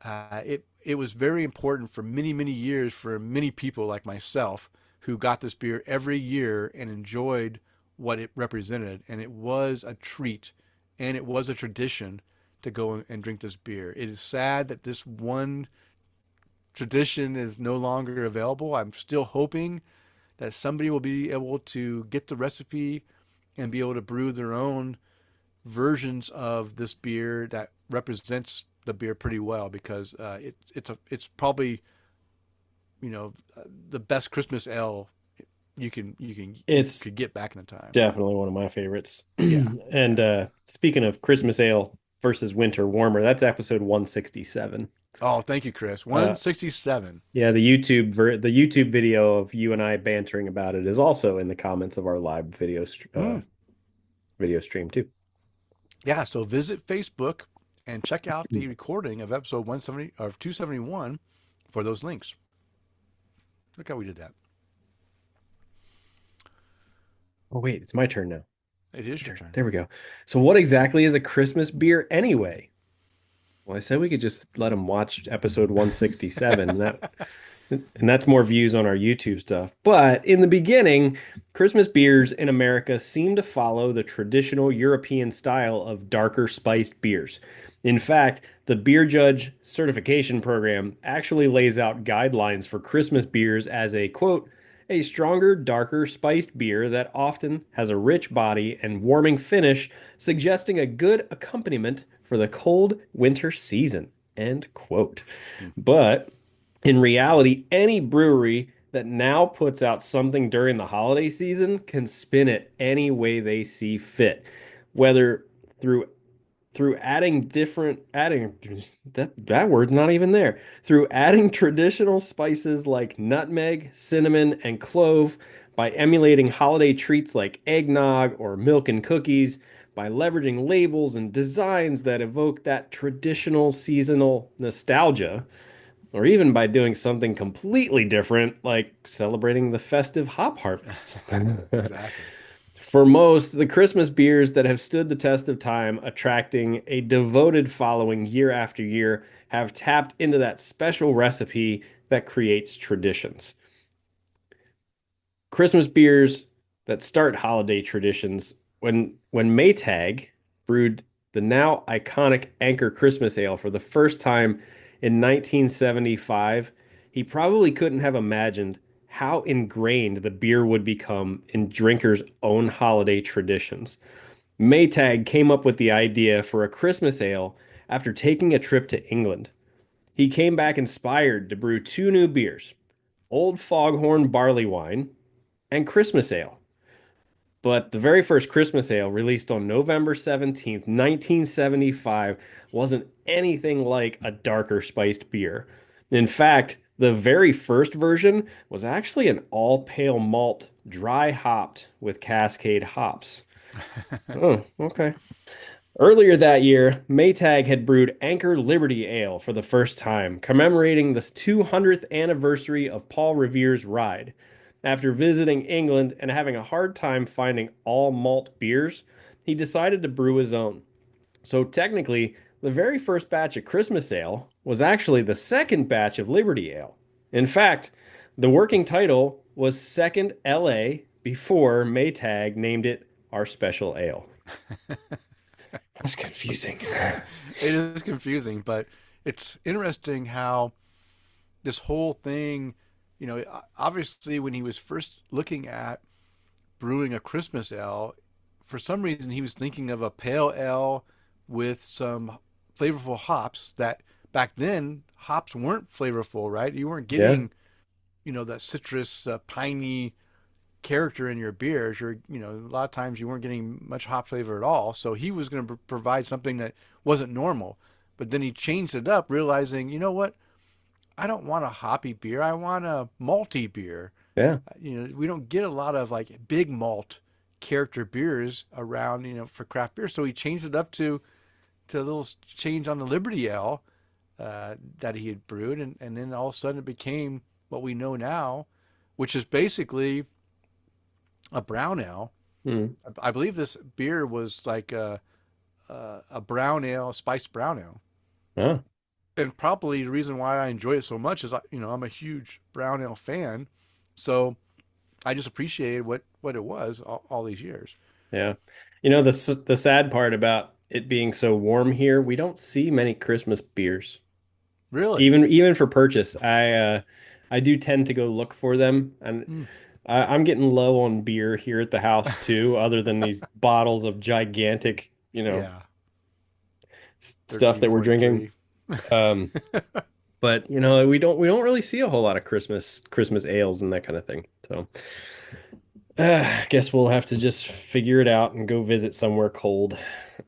it was very important for many years for many people like myself who got this beer every year and enjoyed what it represented, and it was a treat, and it was a tradition to go and drink this beer. It is sad that this one tradition is no longer available. I'm still hoping that somebody will be able to get the recipe and be able to brew their own versions of this beer that represents the beer pretty well because it's probably the best Christmas ale you It's could get back in the time. definitely one of my favorites. Yeah, And yeah. speaking of Christmas ale versus winter warmer, that's episode 167. Oh, thank you, Kris. Uh, 167. yeah, the YouTube video of you and I bantering about it is also in the comments of our live Mm. video stream too. Yeah. So visit Facebook and check out the recording of episode 170 of 271 for those links. Look how we did that. Oh wait, it's my turn now. It is your turn. There we go. So what exactly is a Christmas beer anyway? Well, I said we could just let them watch episode 167, and that's more views on our YouTube stuff. But in the beginning, Christmas beers in America seem to follow the traditional European style of darker spiced beers. In fact, the Beer Judge certification program actually lays out guidelines for Christmas beers as a quote, a stronger, darker spiced beer that often has a rich body and warming finish, suggesting a good accompaniment for the cold winter season. End quote. Hmm. But in reality, any brewery that now puts out something during the holiday season can spin it any way they see fit, whether through through adding that word's not even there. Through adding traditional spices like nutmeg, cinnamon, and clove, by emulating holiday treats like eggnog or milk and cookies, by leveraging labels and designs that evoke that traditional seasonal nostalgia, or even by doing something completely different like celebrating the festive hop harvest. Exactly. For most, the Christmas beers that have stood the test of time, attracting a devoted following year after year, have tapped into that special recipe that creates traditions. Christmas beers that start holiday traditions. When Maytag brewed the now iconic Anchor Christmas Ale for the first time in 1975, he probably couldn't have imagined how ingrained the beer would become in drinkers' own holiday traditions. Maytag came up with the idea for a Christmas ale after taking a trip to England. He came back inspired to brew two new beers, Old Foghorn Barley Wine and Christmas Ale. But the very first Christmas Ale, released on November 17th, 1975, wasn't anything like a darker spiced beer. In fact, the very first version was actually an all pale malt, dry hopped with Cascade hops. Oh, okay. Earlier that year, Maytag had brewed Anchor Liberty Ale for the first time, commemorating the 200th anniversary of Paul Revere's ride. After visiting England and having a hard time finding all malt beers, he decided to brew his own. So technically, the very first batch of Christmas Ale was actually the second batch of Liberty Ale. In fact, the working title was Second LA before Maytag named it our special ale. That's confusing. It is confusing, but it's interesting how this whole thing, obviously when he was first looking at brewing a Christmas ale, for some reason he was thinking of a pale ale with some flavorful hops that back then hops weren't flavorful, right? You weren't Yeah, getting, that citrus, piney character in your beers. A lot of times you weren't getting much hop flavor at all. So he was going to provide something that wasn't normal. But then he changed it up, realizing, you know what? I don't want a hoppy beer. I want a malty beer. yeah. We don't get a lot of like big malt character beers around, for craft beer. So he changed it up to a little change on the Liberty Ale that he had brewed, and then all of a sudden it became what we know now, which is basically a brown ale. Hmm. I believe this beer was like a brown ale, a spiced brown ale. Oh, And probably the reason why I enjoy it so much is, I'm a huge brown ale fan. So I just appreciated what it was all these years. yeah. The sad part about it being so warm here, we don't see many Christmas beers. Really? Even for purchase. I do tend to go look for them, and Mm, I'm getting low on beer here at the house too, other than these bottles of gigantic, yeah. stuff that we're drinking. 13.3. Um, but we don't really see a whole lot of Christmas ales and that kind of thing. So I guess we'll have to just figure it out and go visit somewhere cold.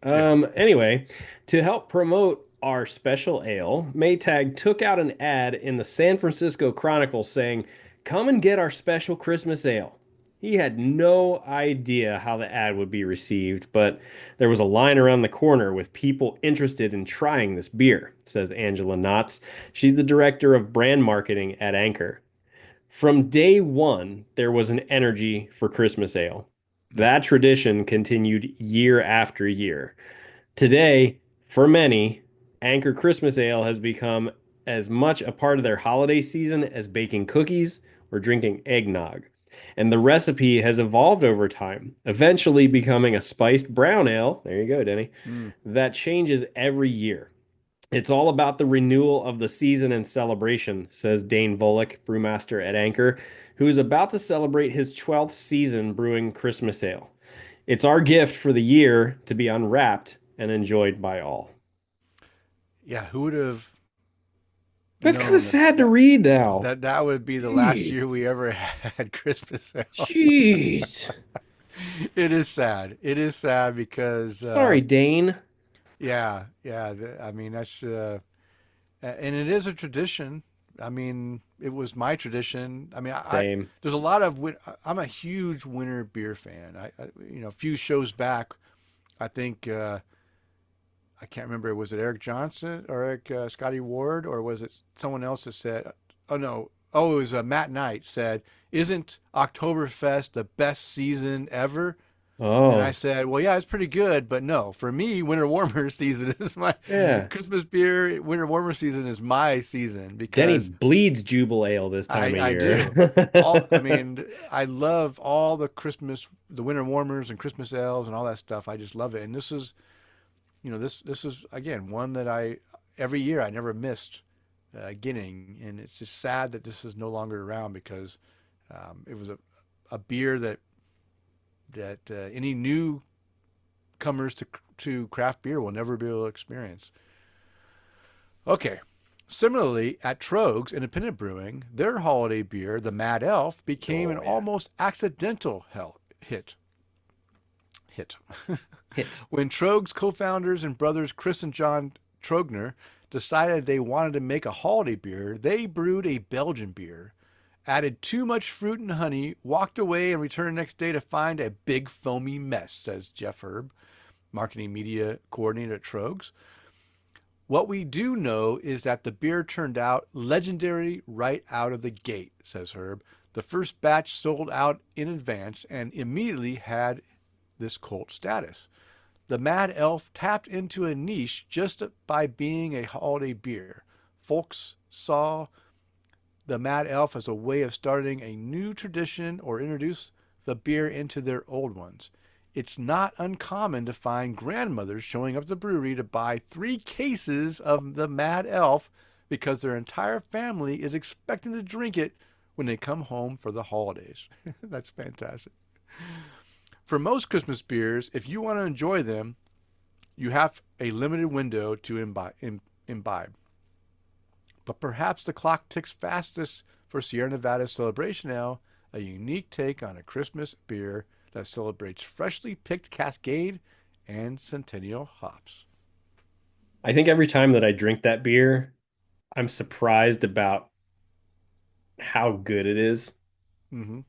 Yeah. Anyway, to help promote our special ale, Maytag took out an ad in the San Francisco Chronicle saying, "Come and get our special Christmas ale." He had no idea how the ad would be received, but there was a line around the corner with people interested in trying this beer, says Angela Knotts. She's the director of brand marketing at Anchor. From day one, there was an energy for Christmas ale. Mm. That tradition continued year after year. Today, for many, Anchor Christmas Ale has become as much a part of their holiday season as baking cookies or drinking eggnog. And the recipe has evolved over time, eventually becoming a spiced brown ale. There you go, Denny. Mm. That changes every year. It's all about the renewal of the season and celebration, says Dane Volek, brewmaster at Anchor, who is about to celebrate his 12th season brewing Christmas Ale. It's our gift for the year to be unwrapped and enjoyed by all. Yeah. Who would have That's kind of known that sad to that read now. that that would be the last Jeez. year we ever had Christmas ale? Jeez. It is sad. It is sad because Sorry, Dane. Yeah, yeah. I mean, that's and it is a tradition. I mean, it was my tradition. I mean, Same. there's a lot of I'm a huge winter beer fan. A few shows back, I think I can't remember. Was it Eric Johnson or Eric Scotty Ward, or was it someone else that said, "Oh no, oh it was Matt Knight said, isn't Oktoberfest the best season ever?" And I Oh, said, well, yeah, it's pretty good, but no, for me, winter warmer season is my yeah. Christmas beer. Winter warmer season is my season Denny because bleeds Jubal Ale this time of I year. do. I mean, I love all the winter warmers and Christmas ales and all that stuff. I just love it. And this is, this is again one that every year I never missed getting, and it's just sad that this is no longer around because it was a beer that any newcomers to craft beer will never be able to experience. Okay. Similarly, at Troegs Independent Brewing, their holiday beer, the Mad Elf, became an Oh yeah. almost accidental hit. Hit. Hit. When Troegs co-founders and brothers Kris and John Trogner decided they wanted to make a holiday beer, they brewed a Belgian beer, added too much fruit and honey, walked away, and returned the next day to find a big foamy mess, says Jeff Herb, marketing media coordinator at Troegs. What we do know is that the beer turned out legendary right out of the gate, says Herb. The first batch sold out in advance and immediately had this cult status. The Mad Elf tapped into a niche just by being a holiday beer. Folks saw the Mad Elf as a way of starting a new tradition or introduce the beer into their old ones. It's not uncommon to find grandmothers showing up at the brewery to buy 3 cases of the Mad Elf because their entire family is expecting to drink it when they come home for the holidays. That's fantastic. For most Christmas beers, if you want to enjoy them, you have a limited window to imbibe. But perhaps the clock ticks fastest for Sierra Nevada's Celebration Ale, a unique take on a Christmas beer that celebrates freshly picked Cascade and Centennial hops. I think every time that I drink that beer, I'm surprised about how good it is Mm-hmm.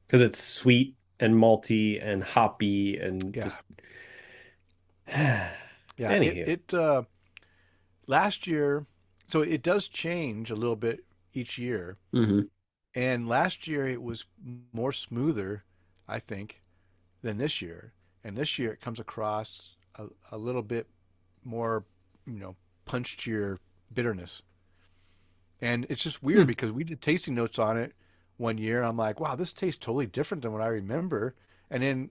because it's sweet and malty and hoppy and Yeah, just yeah. It anywho. it last year, so it does change a little bit each year. Hmm. And last year it was more smoother, I think, than this year. And this year it comes across a little bit more, you know, punchier bitterness. And it's just weird because we did tasting notes on it one year. I'm like, wow, this tastes totally different than what I remember. And then,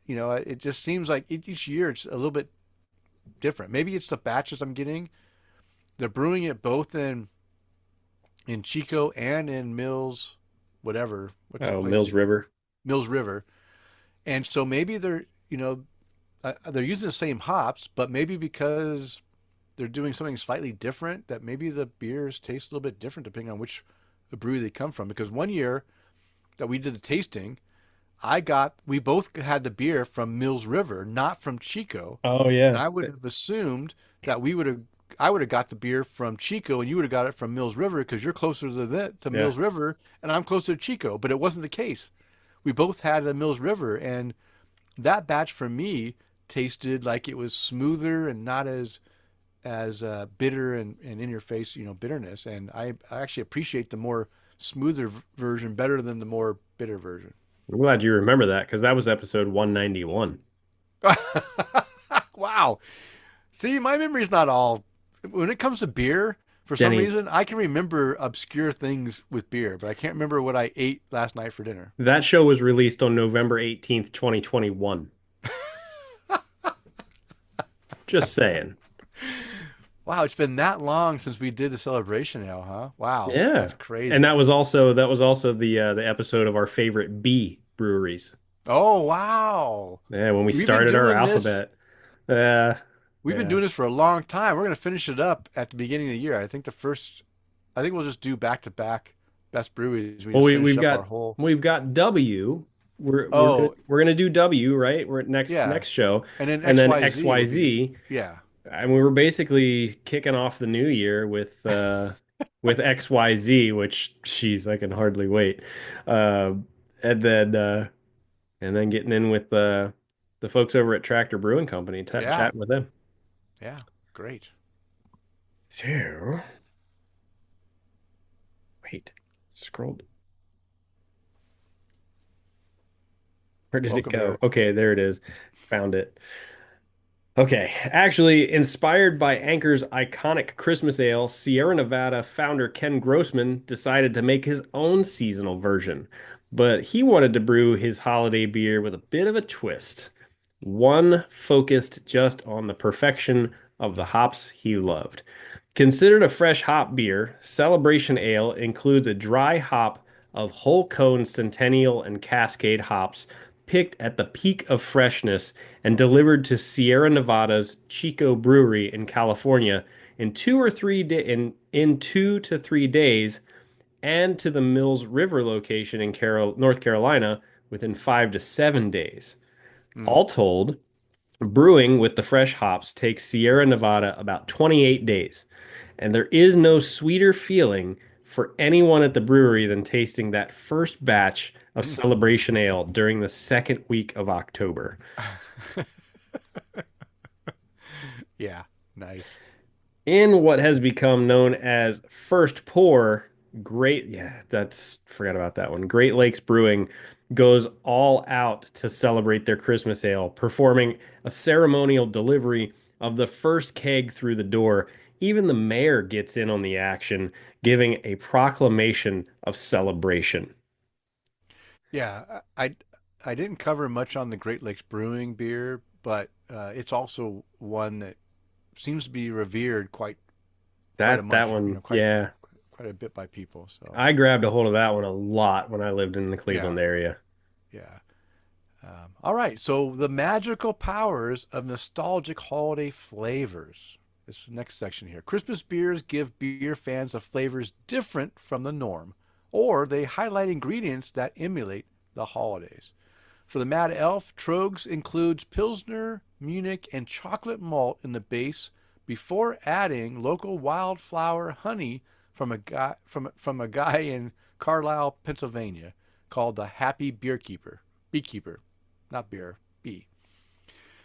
it just seems like each year it's a little bit different. Maybe it's the batches I'm getting. They're brewing it both in Chico and in Mills, whatever. What's the Oh, place? Mills River. Mills River. And so maybe they're using the same hops, but maybe because they're doing something slightly different, that maybe the beers taste a little bit different depending on which brewery they come from. Because one year that we did the tasting, we both had the beer from Mills River, not from Chico. Oh And yeah. I would have assumed that I would have got the beer from Chico and you would have got it from Mills River because you're closer to Yeah. Mills River and I'm closer to Chico. But it wasn't the case. We both had the Mills River, and that batch for me tasted like it was smoother and not as bitter and in your face, bitterness. And I actually appreciate the more smoother version better than the more bitter version. I'm glad you remember that because that was episode 191. Wow. See, my memory's not all. When it comes to beer, for some Denny, reason, I can remember obscure things with beer, but I can't remember what I ate last night for dinner. that show was released on November 18th, 2021. Just saying. Wow, it's been that long since we did the celebration now, huh? Wow, Yeah. that's And crazy. that was also the episode of our favorite B breweries. Oh, wow. Yeah, when we We've been started our doing this. alphabet. Yeah. We've been Yeah. doing this for a long time. We're going to finish it up at the beginning of the year. I think we'll just do back to back best breweries. We Well, just we finish we've up our got whole. we've got W, Oh, we're gonna do W, right? We're at yeah. next show, And then and then XYZ would be, XYZ, yeah. and we were basically kicking off the new year with XYZ, which geez, I can hardly wait. Uh, and then getting in with the folks over at Tractor Brewing Company, Yeah. chatting with them. Yeah. Great. So, wait, scrolled. Where did it Welcome go? here. Okay, there it is. Found it. Okay, actually, inspired by Anchor's iconic Christmas ale, Sierra Nevada founder Ken Grossman decided to make his own seasonal version. But he wanted to brew his holiday beer with a bit of a twist, one focused just on the perfection of the hops he loved. Considered a fresh hop beer, Celebration Ale includes a dry hop of whole cone Centennial and Cascade hops picked at the peak of freshness and delivered to Sierra Nevada's Chico Brewery in California in 2 to 3 days, and to the Mills River location in North Carolina within 5 to 7 days. Mm. All told, brewing with the fresh hops takes Sierra Nevada about 28 days, and there is no sweeter feeling for anyone at the brewery than tasting that first batch of Mm. Celebration Ale during the second week of October. Yeah. Nice. In what has become known as first pour, forgot about that one. Great Lakes Brewing goes all out to celebrate their Christmas ale, performing a ceremonial delivery of the first keg through the door. Even the mayor gets in on the action, giving a proclamation of celebration. Yeah. I didn't cover much on the Great Lakes Brewing beer, but it's also one that seems to be revered quite a That much, one, yeah. quite a bit by people. So I grabbed a hold of that one a lot when I lived in the yeah, Cleveland area. yeah. All right, so the magical powers of nostalgic holiday flavors. This is the next section here. Christmas beers give beer fans of flavors different from the norm, or they highlight ingredients that emulate the holidays. For the Mad Elf, Trogs includes Pilsner, Munich, and chocolate malt in the base before adding local wildflower honey from a guy in Carlisle, Pennsylvania, called the Happy Beekeeper, not beer, bee.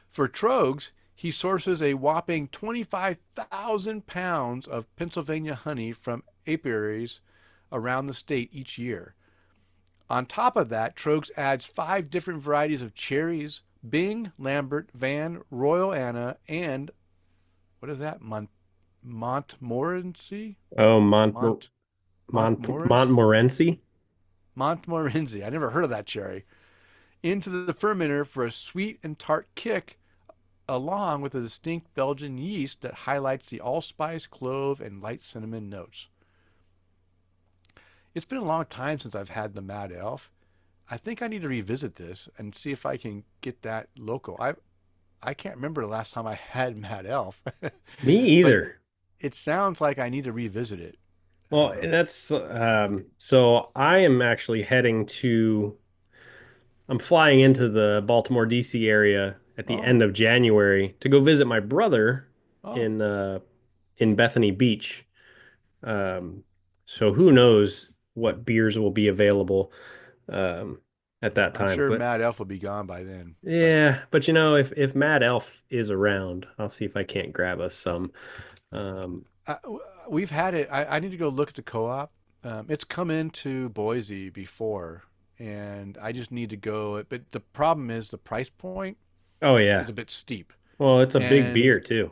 For Trogs, he sources a whopping 25,000 pounds of Pennsylvania honey from apiaries around the state each year. On top of that, Trogs adds 5 different varieties of cherries: Bing, Lambert, Van, Royal Anna, and what is that? Montmorency? Oh, Mont Montmorency? Montmorency. Montmorency. I never heard of that cherry. Into the fermenter for a sweet and tart kick, along with a distinct Belgian yeast that highlights the allspice, clove, and light cinnamon notes. It's been a long time since I've had the Mad Elf. I think I need to revisit this and see if I can get that local. I can't remember the last time I had Mad Elf, Me but either. it sounds like I need to revisit it. Well, that's so I am actually I'm flying into the Baltimore DC area at the Oh, end of January to go visit my brother oh, in uh in Bethany Beach. Um so who knows what beers will be available um at that I'm time. sure But Mad Elf will be gone by then. But yeah, but you know, if Mad Elf is around, I'll see if I can't grab us some. Um I, we've had it. I need to go look at the co-op. It's come into Boise before, and I just need to go. But the problem is the price point oh is yeah. a bit steep. Well, it's a big And beer too.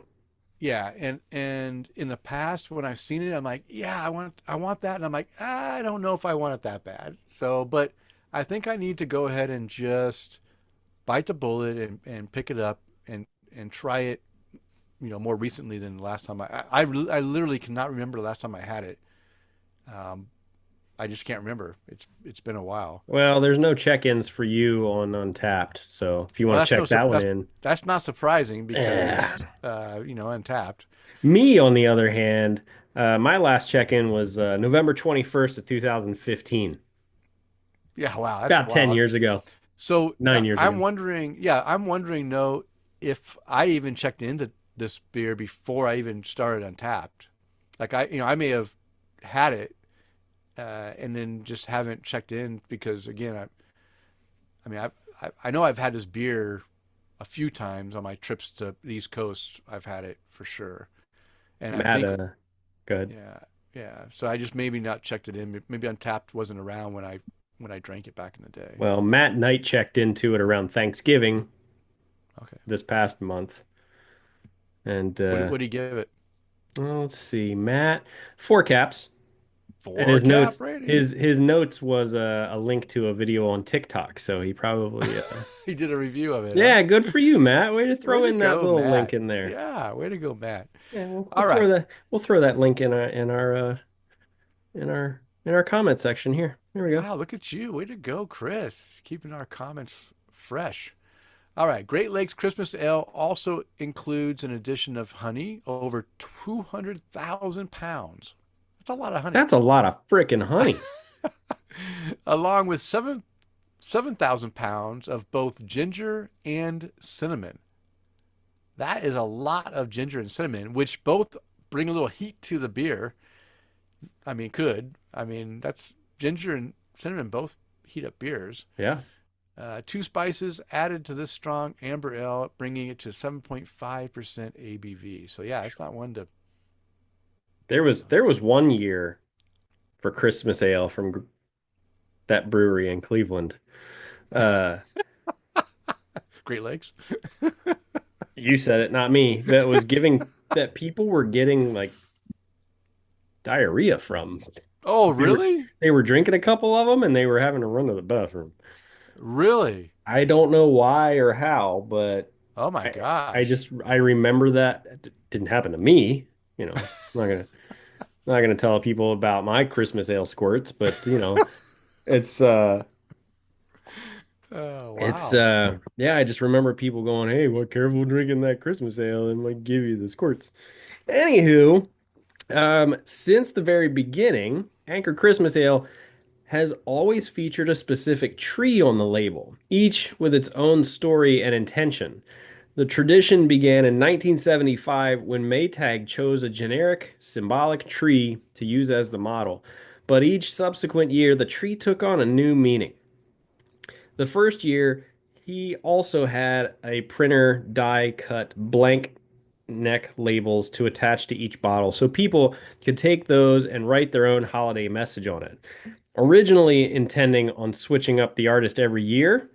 yeah, and in the past when I've seen it, I'm like, yeah, I want that, and I'm like, I don't know if I want it that bad. So, but I think I need to go ahead and just bite the bullet and pick it up and try it. More recently than the last time I literally cannot remember the last time I had it. Um, I just can't remember. It's been a while. Well, there's no check-ins for you on Untapped, so if you Well, want to check that one in. that's not surprising Eh. because Untapped. Me, on the other hand, my last check-in was November 21st of 2015, Yeah, wow, that's about 10 wild. years ago. So 9 years I'm ago. wondering, yeah, I'm wondering, no, if I even checked into this beer before I even started Untapped. Like I may have had it and then just haven't checked in because again, I mean, I know I've had this beer a few times on my trips to the East Coast. I've had it for sure, and I Matt, think, good. yeah, yeah. So I just maybe not checked it in. Maybe Untapped wasn't around when I drank it back in the day. Well, Matt Knight checked into it around Thanksgiving Okay, this past month. And what do you give it? well, let's see, Matt, four caps. And Four his notes, cap rating. his notes was a link to a video on TikTok. So he probably, He did a review of it, huh? yeah, good for you, Matt. Way to Way throw to in that go, little link Matt. in there. Yeah, way to go, Matt. Yeah, we'll All throw right. that link in our comment section here. There we go. Wow, look at you. Way to go, Kris. Keeping our comments fresh. All right. Great Lakes Christmas Ale also includes an addition of honey, over 200,000 pounds. That's a lot of honey. That's a lot of freaking honey. Along with 7,000 pounds of both ginger and cinnamon. That is a lot of ginger and cinnamon, which both bring a little heat to the beer. I mean, could. I mean, that's ginger and cinnamon both heat up beers. Yeah. Two spices added to this strong amber ale, bringing it to 7.5% ABV. So yeah, it's not one to, There you was know. there was one year for Christmas ale from that brewery in Cleveland. Uh, Great Lakes. you said it, not me. That people were getting like diarrhea from. Oh, They were really? they were drinking a couple of them and they were having to run to the bathroom. Really? I don't know why or how, but Oh my gosh. I remember that it didn't happen to me. I'm not gonna tell people about my Christmas ale squirts, but it's Oh, it's wow. yeah, I just remember people going, "Hey, well, careful drinking that Christmas ale and might give you the squirts." Anywho, since the very beginning, Anchor Christmas Ale has always featured a specific tree on the label, each with its own story and intention. The tradition began in 1975 when Maytag chose a generic symbolic tree to use as the model, but each subsequent year the tree took on a new meaning. The first year, he also had a printer die cut blank neck labels to attach to each bottle so people could take those and write their own holiday message on it. Originally intending on switching up the artist every year,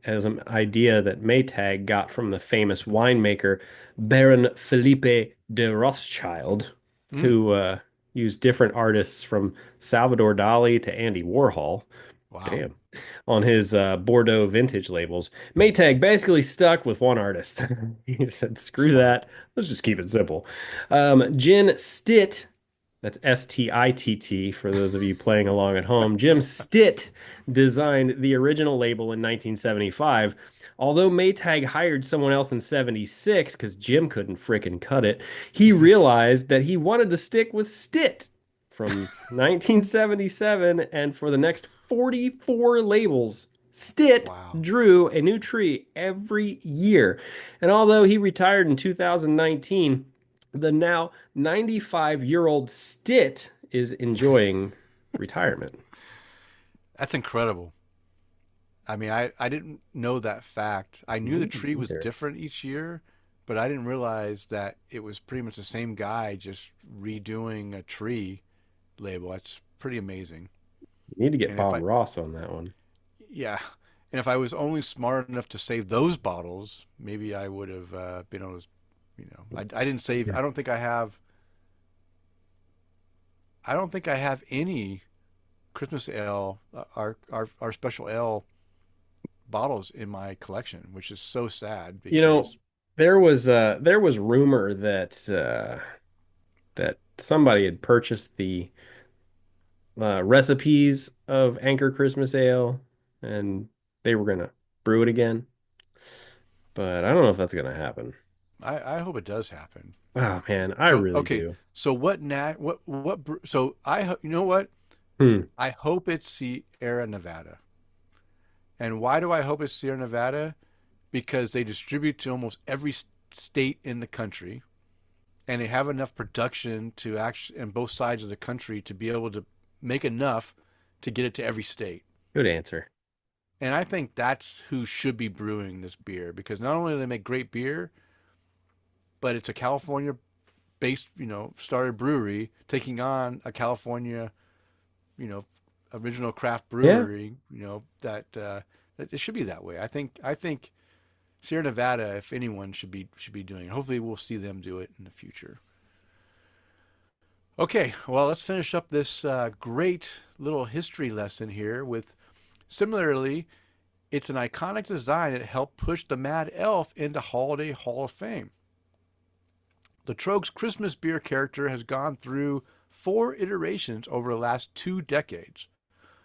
as an idea that Maytag got from the famous winemaker Baron Philippe de Rothschild, Hmm. who used different artists from Salvador Dali to Andy Warhol. Wow. Damn. On his Bordeaux vintage labels. Maytag basically stuck with one artist. He said, screw Smart. that. Let's just keep it simple. Jim Stitt, that's Stitt for those of you playing along at home. Jim Stitt designed the original label in 1975. Although Maytag hired someone else in 76 because Jim couldn't frickin' cut it, he realized that he wanted to stick with Stitt from 1977 and for the next 44 labels. Stitt Wow. drew a new tree every year. And although he retired in 2019, the now 95-year-old Stitt is enjoying retirement. That's incredible. I mean, I didn't know that fact. I knew the Me tree was either. different each year, but I didn't realize that it was pretty much the same guy just redoing a tree label. That's pretty amazing. You need to get And if Bob I, Ross on that one. yeah, and if I was only smart enough to save those bottles, maybe I would have been able to, I didn't save, Yeah. I don't think I have any Christmas ale, our special ale bottles in my collection, which is so sad You know, because there was rumor that somebody had purchased the recipes of Anchor Christmas Ale and they were gonna brew it again, but I don't know if that's gonna happen. I hope it does happen. Oh man, I So really okay, do. so so I you know what? Hmm. I hope it's Sierra Nevada. And why do I hope it's Sierra Nevada? Because they distribute to almost every state in the country, and they have enough production to actually, in both sides of the country, to be able to make enough to get it to every state. Good answer. And I think that's who should be brewing this beer because not only do they make great beer, but it's a California based, started brewery taking on a California, you know, original craft Yeah. brewery, that it should be that way. I think Sierra Nevada, if anyone should be doing it. Hopefully we'll see them do it in the future. Okay, well, let's finish up this great little history lesson here with similarly, it's an iconic design that helped push the Mad Elf into Holiday Hall of Fame. The Trogs Christmas beer character has gone through 4 iterations over the last 2 decades.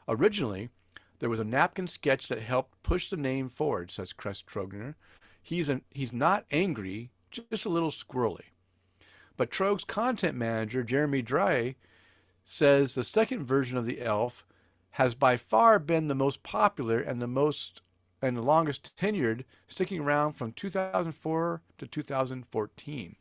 Originally, there was a napkin sketch that helped push the name forward, says Kris Trogner. He's not angry, just a little squirrely. But Trogs content manager Jeremy Dry says the second version of the elf has by far been the most popular and the longest tenured, sticking around from 2004 to 2014.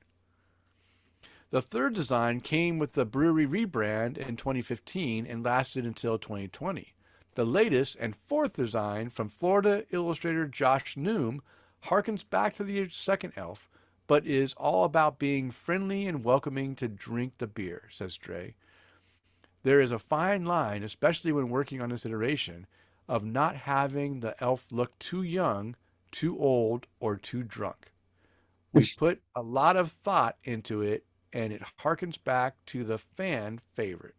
The third design came with the Brewery rebrand in 2015 and lasted until 2020. The latest and fourth design from Florida illustrator Josh Noom harkens back to the second elf, but is all about being friendly and welcoming to drink the beer, says Dre. There is a fine line, especially when working on this iteration, of not having the elf look too young, too old, or too drunk. We put a lot of thought into it, and it harkens back to the fan favorite.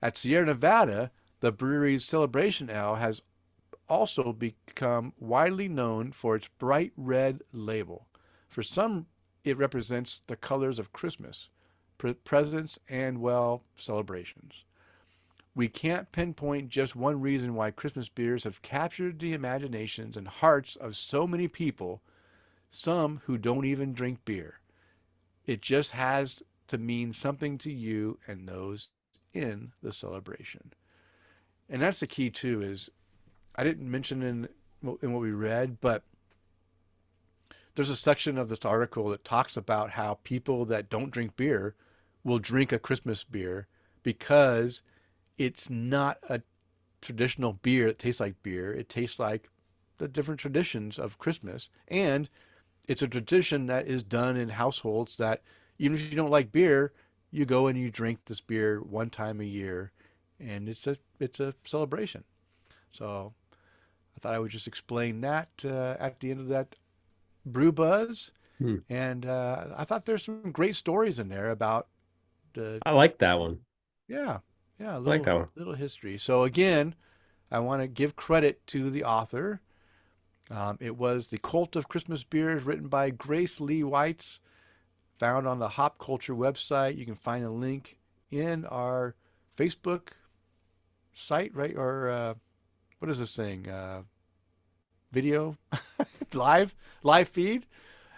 At Sierra Nevada, the brewery's Celebration Ale has also become widely known for its bright red label. For some, it represents the colors of Christmas, presents, and, well, celebrations. We can't pinpoint just one reason why Christmas beers have captured the imaginations and hearts of so many people, some who don't even drink beer. It just has to mean something to you and those in the celebration. And that's the key too. Is I didn't mention in what we read, but there's a section of this article that talks about how people that don't drink beer will drink a Christmas beer because it's not a traditional beer that tastes like beer. It tastes like the different traditions of Christmas, and it's a tradition that is done in households that even if you don't like beer, you go and you drink this beer one time a year, and it's a celebration. So I thought I would just explain that at the end of that brew buzz, Hmm. and I thought there's some great stories in there about the I like that one. yeah a I like little that one. little history. So again, I want to give credit to the author. It was The Cult of Christmas Beers, written by Grace Lee Weitz, found on the Hop Culture website. You can find a link in our Facebook site, right? Or what is this thing? Video live live feed,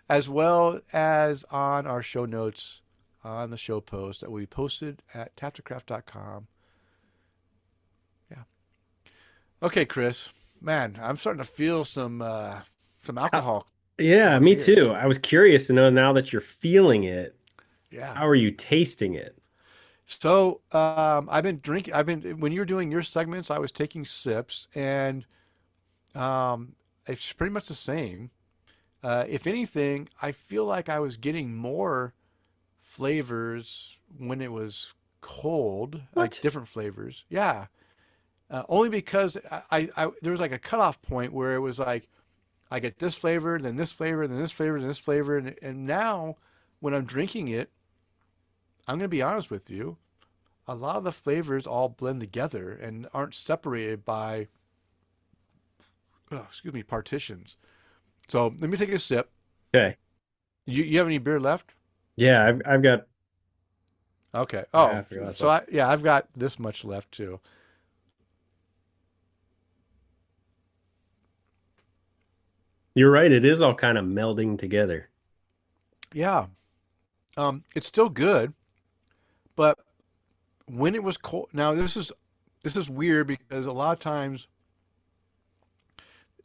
as well as on our show notes on the show post that we posted at taptocraft.com. Yeah. Okay, Kris. Man, I'm starting to feel some How, alcohol to yeah, our me too. beers. I was curious to know now that you're feeling it, Yeah. how are you tasting it? So I've been drinking. I've been when you were doing your segments, I was taking sips, and it's pretty much the same. If anything, I feel like I was getting more flavors when it was cold, like What? different flavors. Yeah, only because there was like a cutoff point where it was like I get this flavor, then this flavor, then this flavor, then this flavor, and now when I'm drinking it, I'm gonna be honest with you, a lot of the flavors all blend together and aren't separated by, excuse me, partitions. So let me take a sip. Okay. You have any beer left? Yeah, I've got Okay. a Oh, half a glass so left. I've got this much left too. You're right, it is all kind of melding together. Yeah. It's still good, but when it was cold, now this is weird because a lot of times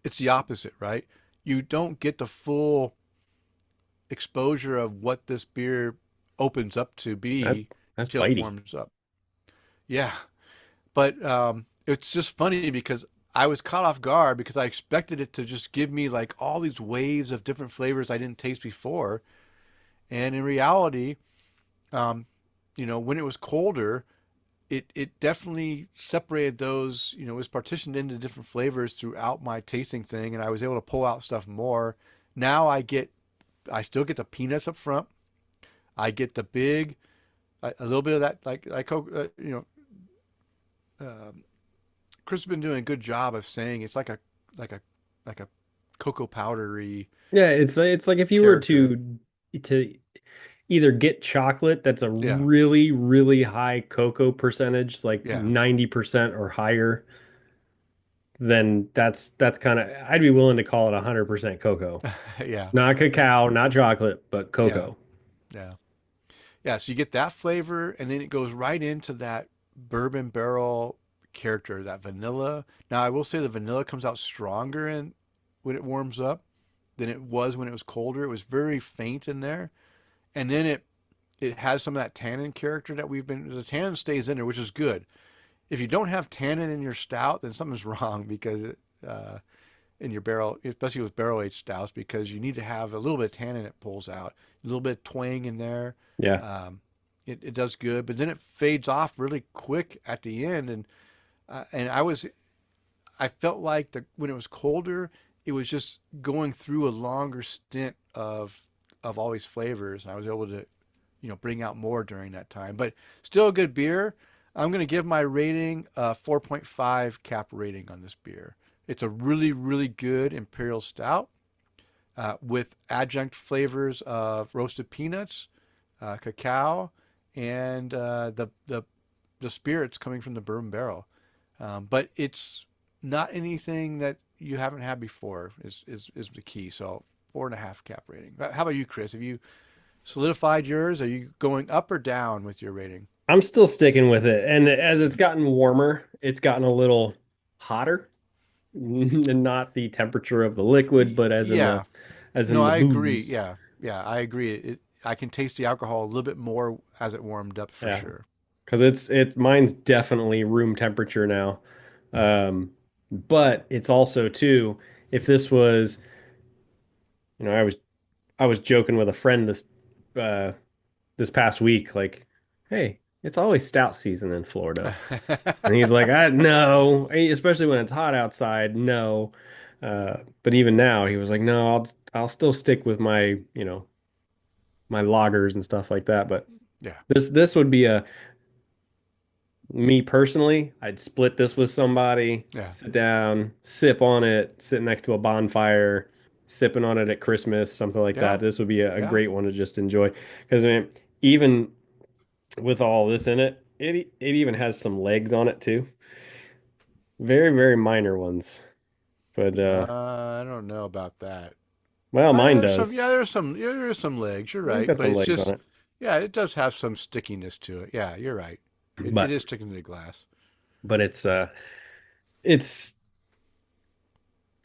it's the opposite, right? You don't get the full exposure of what this beer opens up to That be that's till it bitey. warms up. Yeah, but it's just funny because I was caught off guard because I expected it to just give me like all these waves of different flavors I didn't taste before, and in reality, um, when it was colder, it definitely separated those. It was partitioned into different flavors throughout my tasting thing, and I was able to pull out stuff more. Now I still get the peanuts up front. I get the big, a little bit of that, um, Chris has been doing a good job of saying it's like a like a cocoa powdery Yeah, it's like if you were character. to either get chocolate that's a Yeah, really, really high cocoa percentage, like yeah, 90% or higher, then that's kind of I'd be willing to call it 100% cocoa. yeah, Not cacao, not chocolate, but yeah, cocoa. yeah, yeah. So you get that flavor, and then it goes right into that bourbon barrel character, that vanilla. Now I will say the vanilla comes out stronger in when it warms up than it was when it was colder. It was very faint in there, and then it has some of that tannin character that we've been. The tannin stays in there, which is good. If you don't have tannin in your stout, then something's wrong because in your barrel, especially with barrel aged stouts, because you need to have a little bit of tannin that pulls out, a little bit of twang in there. Yeah. Um, it does good, but then it fades off really quick at the end, and I felt like when it was colder, it was just going through a longer stint of all these flavors, and I was able to bring out more during that time. But still a good beer. I'm going to give my rating a 4.5 cap rating on this beer. It's a really, really good imperial stout with adjunct flavors of roasted peanuts, cacao, and the spirits coming from the bourbon barrel. But it's not anything that you haven't had before is the key. So 4.5 cap rating. How about you, Kris? Have you solidified yours? Are you going up or down with your rating? I'm still sticking with it. And as it's gotten warmer, it's gotten a little hotter. And not the temperature of the liquid, but Yeah. as No, in the I agree. booze. Yeah. Yeah, I agree. I can taste the alcohol a little bit more as it warmed up for Yeah. sure. Because it's mine's definitely room temperature now. But it's also too, if this was, I was joking with a friend uh this past week, like, hey, it's always stout season in Florida. And he's like, I no, especially when it's hot outside, no. But even now, he was like, no, I'll still stick with my, my lagers and stuff like that. But Yeah. this would be a me personally, I'd split this with somebody, Yeah. sit down, sip on it, sit next to a bonfire, sipping on it at Christmas, something like that. Yeah. This would be a Yeah. great one to just enjoy. Because I mean, even with all this in it, it even has some legs on it too. Very, very minor ones. But I don't know about that. well, mine There's some, does. yeah, there's some legs. You're It's right, got but some it's legs on just, it. yeah, it does have some stickiness to it. Yeah, you're right. It But is sticking to the glass. but it's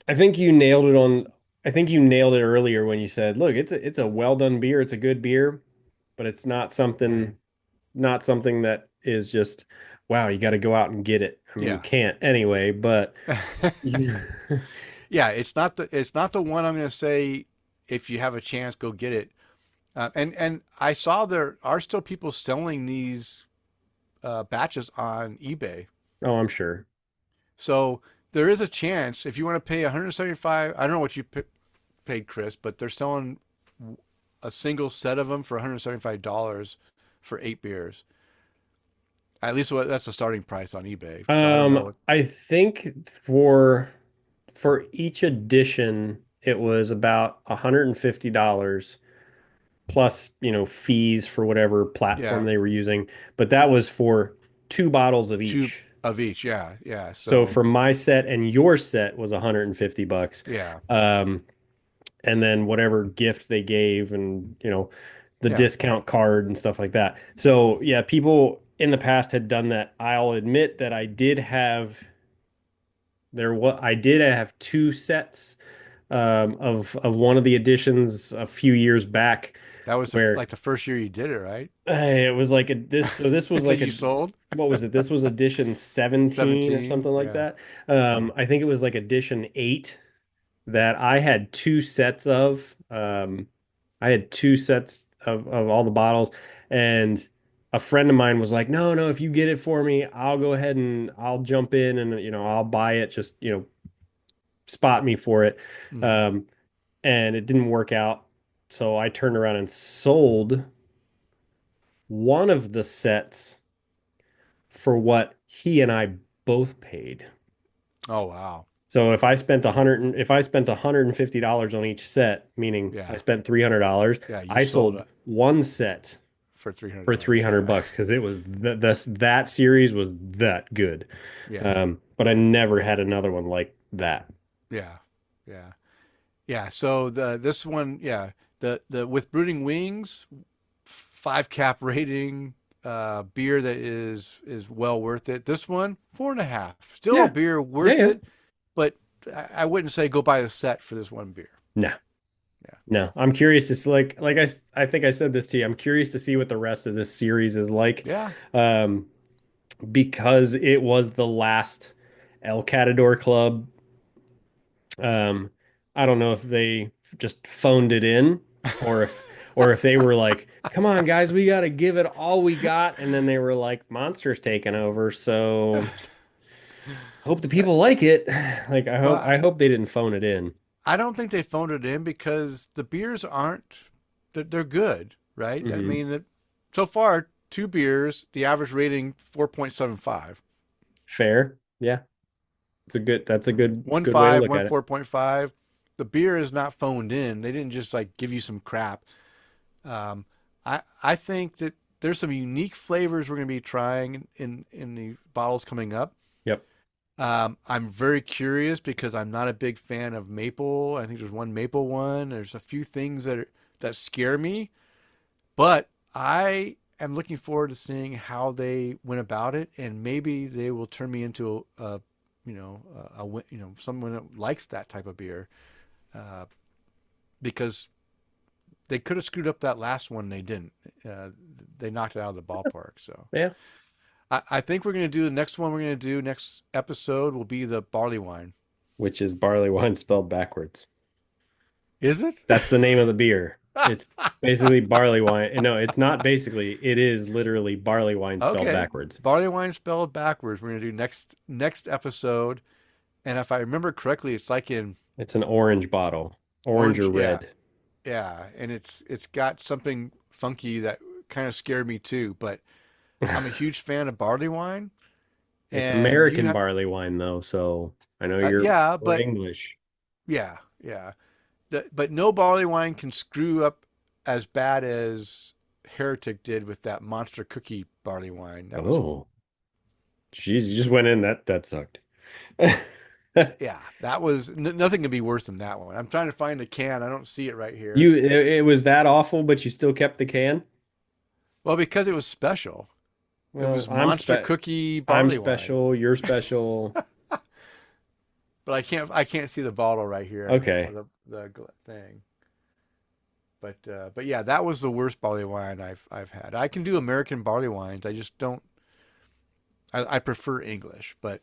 I think you nailed it on I think you nailed it earlier when you said, look, it's a well done beer, it's a good beer, but it's not something that is just wow, you got to go out and get it. I mean, you Yeah. can't anyway, but yeah. Yeah, it's not the one I'm going to say if you have a chance, go get it. And I saw there are still people selling these batches on eBay. Oh, I'm sure. So there is a chance if you want to pay 175. I don't know what you paid, Kris, but they're selling a single set of them for $175 for 8 beers. At least that's the starting price on eBay. So I don't know what. I think for each edition, it was about $150 plus, fees for whatever platform Yeah, they were using. But that was for two bottles of two each. of each. Yeah, yeah. So So for my set and your set was $150. yeah, Um, and then whatever gift they gave and, the yeah, discount card and stuff like that. So yeah, people in the past had done that. I'll admit that I did have I did have two sets of one of the editions a few years back That was where like the first year you did it, right? it was like a this so this was That like you a sold? what was it? This was edition 17 or 17. something like Yeah. that. I think it was like edition 8 that I had two sets of. I had two sets of all the bottles, and a friend of mine was like, "No, no, if you get it for me, I'll go ahead and I'll jump in and I'll buy it. Just spot me for it." Mm. Um, and it didn't work out, so I turned around and sold one of the sets for what he and I both paid. Oh, wow. So if I spent $150 on each set, meaning I Yeah. spent $300, Yeah. You I sold sold it one set for $300. for 300 Yeah. bucks because it was that series was that good. Yeah. But I never had another one like that. Yeah. Yeah. Yeah. So this one, yeah, the with brooding wings, 5 cap rating, beer that is well worth it. This one, 4.5. Still a Yeah. beer Yeah, worth yeah. it, but I wouldn't say go buy the set for this one beer. No. Yeah. No. I'm curious to see, I think I said this to you. I'm curious to see what the rest of this series is like. Yeah. Um, because it was the last El Catador Club. Um, I don't know if they just phoned it in or if they were like, "Come on, guys, we got to give it all we got," and then they were like, "Monster's taking over, so hope the people like it." Like Well, I hope they didn't phone it in. I don't think they phoned it in because the beers aren't, they're good, right? I Hmm. mean, so far, 2 beers, the average rating 4.75. Fair. Yeah. That's a One good way to five, look one at it. 4.5. The beer is not phoned in. They didn't just like give you some crap. Um, I think that there's some unique flavors we're going to be trying in the bottles coming up. Yep. I'm very curious because I'm not a big fan of maple. I think there's one maple one. There's a few things that scare me, but I am looking forward to seeing how they went about it, and maybe they will turn me into someone that likes that type of beer, uh, because they could have screwed up that last one. They didn't. Uh, they knocked it out of the ballpark. So Yeah. I think we're going to do the next one. We're going to do next episode will be the barley wine. Which is barley wine spelled backwards. Is it? That's the name of the beer. It's basically barley wine. No, it's not basically. It is literally barley wine spelled Okay. backwards. Barley wine spelled backwards. We're going to do next episode. And if I remember correctly, it's like in It's an orange bottle, orange or orange. Yeah, red. yeah, and it's got something funky that kind of scared me too. But I'm a huge fan of barley wine, It's and you American have barley wine though, so I know yeah, we're but English. yeah, yeah. But no barley wine can screw up as bad as Heretic did with that monster cookie barley wine. That was Oh, jeez, you just went in. That sucked. yeah, that was nothing can be worse than that one. I'm trying to find the can. I don't see it right here. It was that awful, but you still kept the can? Well, because it was special. It Well, was monster cookie I'm barley wine. special, you're special. But I can't see the bottle right here or Okay. the thing. But yeah, that was the worst barley wine I've had. I can do American barley wines. I just don't. I prefer English, but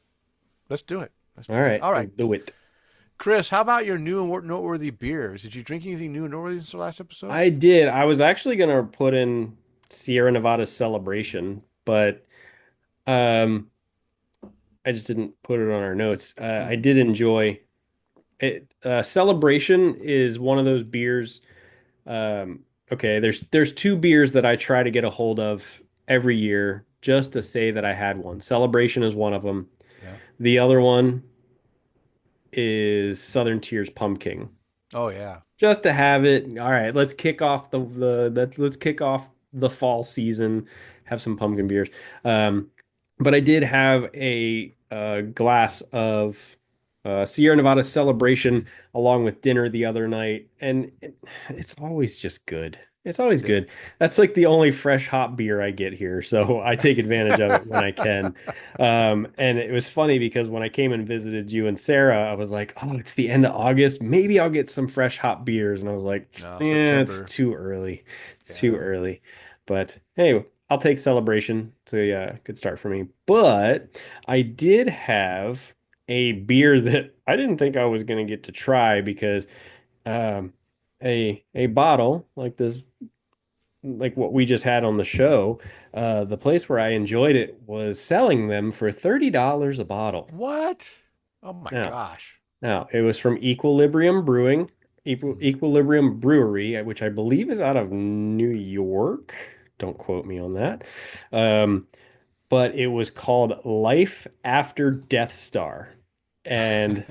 let's do it. Let's All do it. right, All let's right, do it. Kris, how about your new and noteworthy beers? Did you drink anything new and noteworthy since the last episode? I did. I was actually gonna put in Sierra Nevada's Celebration, but um I just didn't put it on our notes. I Hmm. did enjoy it. Celebration is one of those beers. Okay, there's two beers that I try to get a hold of every year just to say that I had one. Celebration is one of them. Yeah. The other one is Southern Tier's Pumpkin. Oh yeah. Just to have it. All right, let's kick off let's kick off the fall season. Have some pumpkin beers. But I did have a glass of Sierra Nevada Celebration along with dinner the other night, and it's always just good. It's always They, good. That's like the only fresh hop beer I get here, so I take advantage of it when I can. And it was funny because when I came and visited you and Sarah, I was like, "Oh, it's the end of August. Maybe I'll get some fresh hop beers." And I was like, no, "Yeah, it's September. too early. It's too Yeah. early." But hey, I'll take celebration. So yeah, good start for me. But I did have a beer that I didn't think I was going to get to try because um, a bottle like this, like what we just had on the show, the place where I enjoyed it was selling them for $30 a bottle. What? Oh my Now, gosh. now it was from Equilibrium Brewing, Mhm. Equilibrium Brewery, which I believe is out of New York. Don't quote me on that. Um, but it was called Life After Death Star. And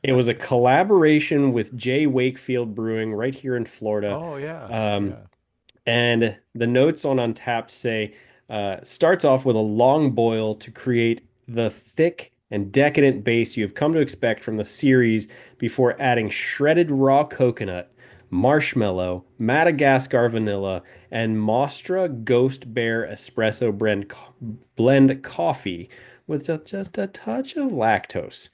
it was a collaboration with J. Wakefield Brewing right here in Florida. Oh yeah. Um, Yeah. And the notes on Untapped say starts off with a long boil to create the thick and decadent base you have come to expect from the series before adding shredded raw coconut, marshmallow, Madagascar vanilla, and Mostra Ghost Bear espresso blend coffee with just a touch of lactose.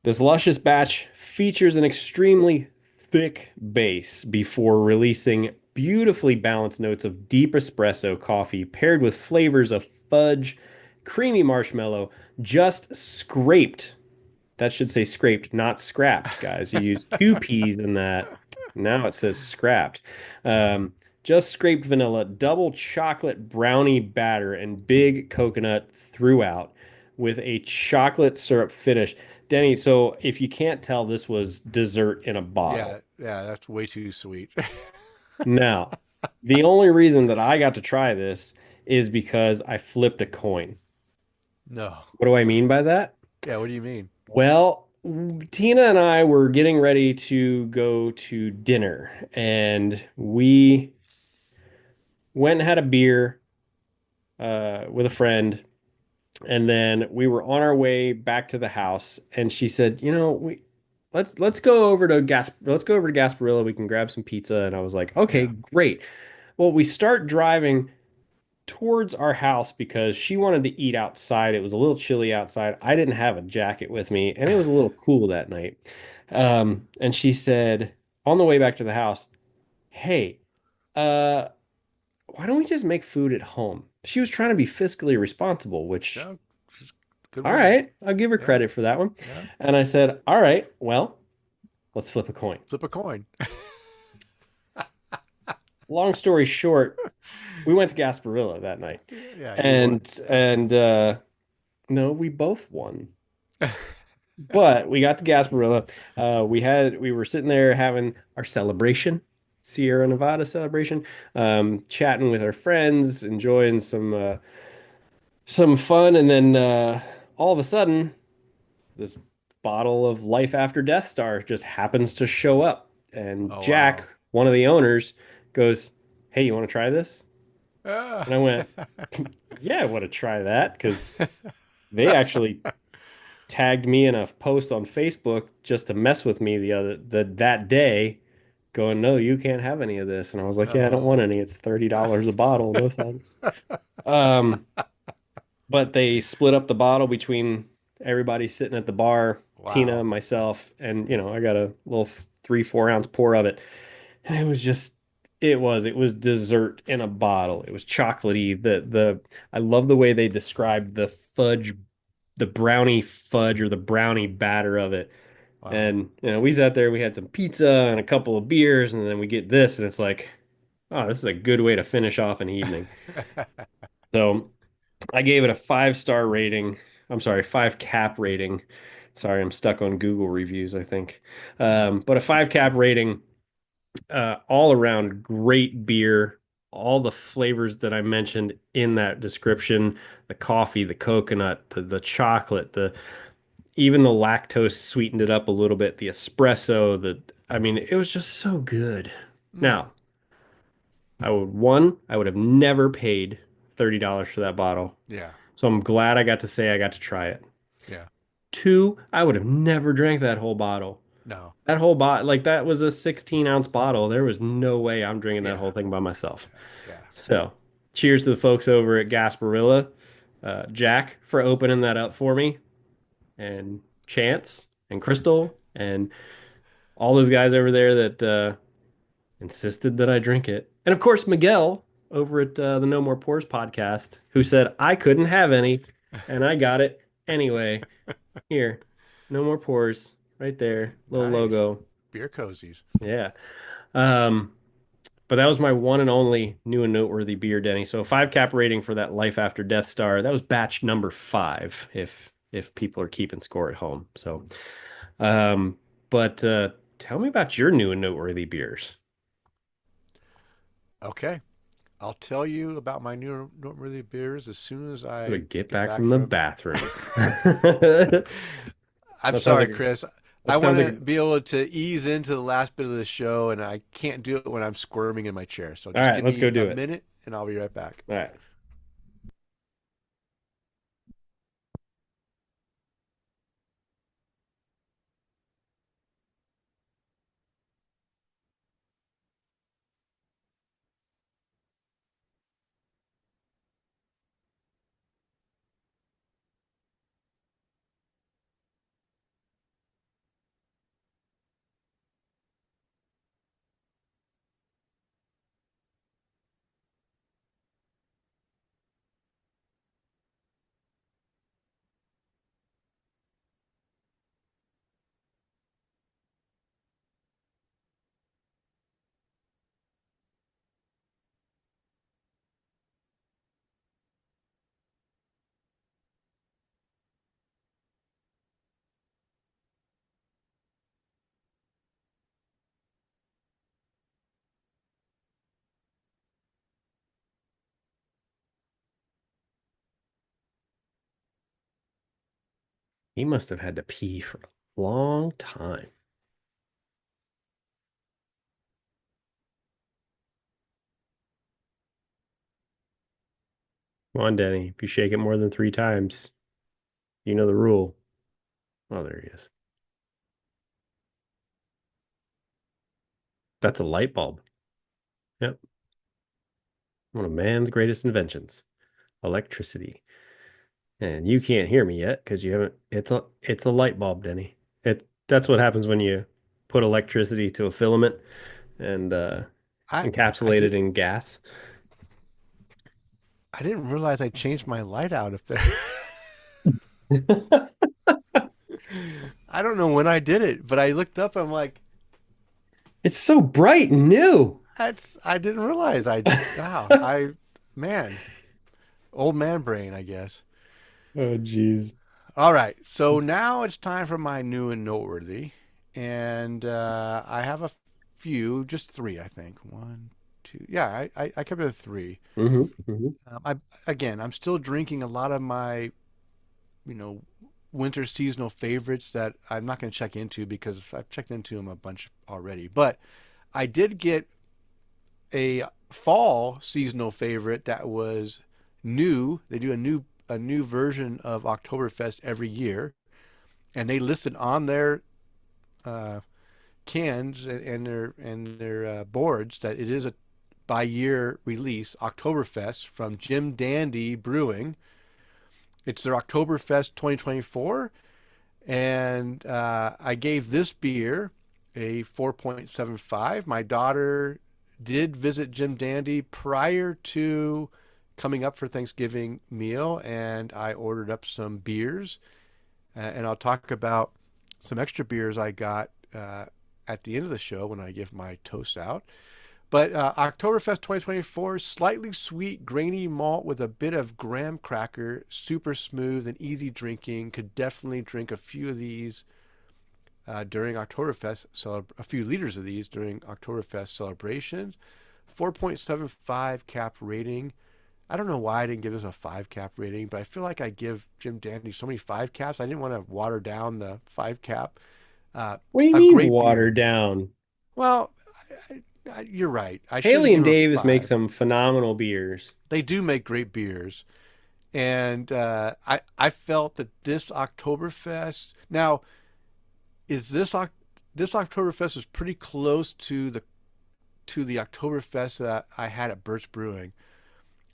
This luscious batch features an extremely thick base before releasing beautifully balanced notes of deep espresso coffee paired with flavors of fudge, creamy marshmallow, just scraped. That should say scraped, not scrapped, guys. You use two P's in that. Now it says scrapped. Um, just scraped vanilla, double chocolate brownie batter, and big coconut throughout with a chocolate syrup finish. Denny, so if you can't tell, this was dessert in a Yeah. bottle. Yeah. That's way too sweet. Now, the only reason that I got to try this is because I flipped a coin. No. What do I mean by that? Yeah. What do you mean? Well, Tina and I were getting ready to go to dinner, and we went and had a beer with a friend, and then we were on our way back to the house, and she said, "You know, we let's go over to Gasparilla. We can grab some pizza." And I was like, "Okay, Yeah. great." Well, we start driving towards our house because she wanted to eat outside. It was a little chilly outside. I didn't have a jacket with me, and it was a little cool that night. And she said on the way back to the house, "Hey, uh, why don't we just make food at home?" She was trying to be fiscally responsible, which, Yeah. Just good all way to. right, I'll give her Yeah. credit for that one. Yeah. And I said, "All right, well, let's flip a coin." Flip a coin. Long story short, we went to Gasparilla that night, Yeah. You won. and no, we both won. But we got to Gasparilla. We were sitting there having our celebration, Sierra Nevada celebration, chatting with our friends, enjoying some fun, and then all of a sudden, this bottle of Life After Death Star just happens to show up, and Oh Jack, wow. one of the owners, goes, "Hey, you want to try this?" Ah. And I went, "Yeah, I want to try that," because they actually tagged me in a post on Facebook just to mess with me that day, going, "No, you can't have any of this." And I was like, "Yeah, I don't want Oh. any. It's $30 a bottle. No thanks." Um, but they split up the bottle between everybody sitting at the bar, Tina, Wow. myself, and I got a little 3, 4 ounce pour of it. And it was dessert in a bottle. It was chocolatey. I love the way they described the fudge, the brownie fudge or the brownie batter of it. Wow. And we sat there, we had some pizza and a couple of beers, and then we get this, and it's like, oh, this is a good way to finish off an evening. So I gave it a 5 star rating. I'm sorry, 5 cap rating. Sorry, I'm stuck on Google reviews, I think. But a 5 cap rating, all around great beer, all the flavors that I mentioned in that description, the coffee, the coconut, the chocolate, the even the lactose sweetened it up a little bit, the espresso, I mean, it was just so good. Mm. Now, I would have never paid $30 for that bottle. Yeah. So I'm glad I got to say I got to try it. Yeah. Two, I would have never drank that whole bottle. No. That whole bottle, like that was a 16-ounce bottle. There was no way I'm drinking that Yeah. whole thing by myself. Yeah. So, cheers to the folks over at Gasparilla, Jack for opening that up for me, and Chance and Crystal and all those guys over there that insisted that I drink it. And of course, Miguel over at the No More Pores podcast, who said I couldn't have any, and I got it anyway. Here, No More Pores, right there, little Nice. logo. Beer cozies. Yeah. Um, but that was my one and only new and noteworthy beer, Denny. So 5 cap rating for that Life After Death Star. That was batch number 5, if people are keeping score at home. So, um, but tell me about your new and noteworthy beers. Okay. I'll tell you about my new noteworthy beers as soon as To I get get back back from the from. bathroom. That I'm sounds sorry, like Kris. that I sounds want like to be able to ease into the last bit of the show, and I can't do it when I'm squirming in my chair. So all just right. give Let's me go a do it. minute, and I'll be right back. All right. He must have had to pee for a long time. Come on, Denny. If you shake it more than 3 times, you know the rule. Oh, there he is. That's a light bulb. Yep. One of man's greatest inventions, electricity. And you can't hear me yet because you haven't. It's a light bulb, Denny. That's what happens when you put electricity to a filament and I I encapsulate it did in gas. I didn't realize I changed my light out up there. I don't know when I did it, but I looked up. I'm like, It's so bright and new. I didn't realize. Wow. Man, old man brain, I guess. Oh, geez. All right. So now it's time for my new and noteworthy. And I have a few, just three, I think. One, two. Yeah, I kept it at three. Hmm. I'm still drinking a lot of my, you know, winter seasonal favorites that I'm not going to check into because I've checked into them a bunch already. But I did get a fall seasonal favorite that was new. They do a new version of Oktoberfest every year, and they listed on their uh, cans and their boards that it is a by year release Oktoberfest from Jim Dandy Brewing. It's their Oktoberfest 2024, and I gave this beer a 4.75. My daughter did visit Jim Dandy prior to coming up for Thanksgiving meal, and I ordered up some beers, and I'll talk about some extra beers I got at the end of the show when I give my toast out. But Oktoberfest 2024, slightly sweet, grainy malt with a bit of graham cracker, super smooth and easy drinking. Could definitely drink a few of these during Oktoberfest, a few liters of these during Oktoberfest celebrations. 4.75 cap rating. I don't know why I didn't give this a 5 cap rating, but I feel like I give Jim Dandy so many 5 caps. I didn't want to water down the 5 cap. Uh, What do you a mean great watered beer. down? Well, you're right. I should have Haley and given it a Davis make 5. some phenomenal beers. They do make great beers. And I felt that this Oktoberfest. Now, is this this Oktoberfest was pretty close to the Oktoberfest that I had at Birch Brewing.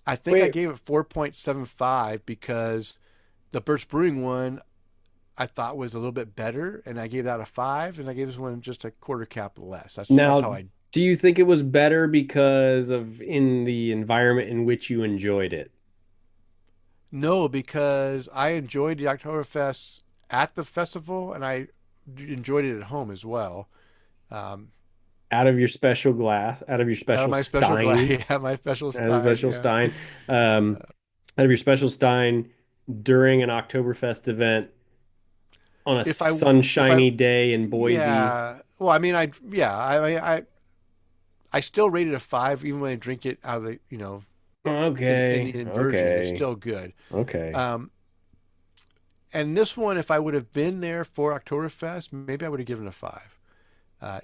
I think I Wait, gave it 4.75 because the Birch Brewing one I thought was a little bit better, and I gave that a five, and I gave this one just a quarter cap less. That's how now, I do you think it was better because of in the environment in which you enjoyed it? know because I enjoyed the Oktoberfest at the festival, and I enjoyed it at home as well. Um, Out of your special glass, out of your Out of special my special glass, stein, yeah, my special out of your stein, special yeah. stein, um, out of your special stein during an Oktoberfest event on a If I, if I, sunshiny day in Boise. yeah. Well, I mean, I still rate it a five, even when I drink it out of the, in Okay, the inversion, it's okay, still good. okay. Um, and this one, if I would have been there for Oktoberfest, maybe I would have given it a five.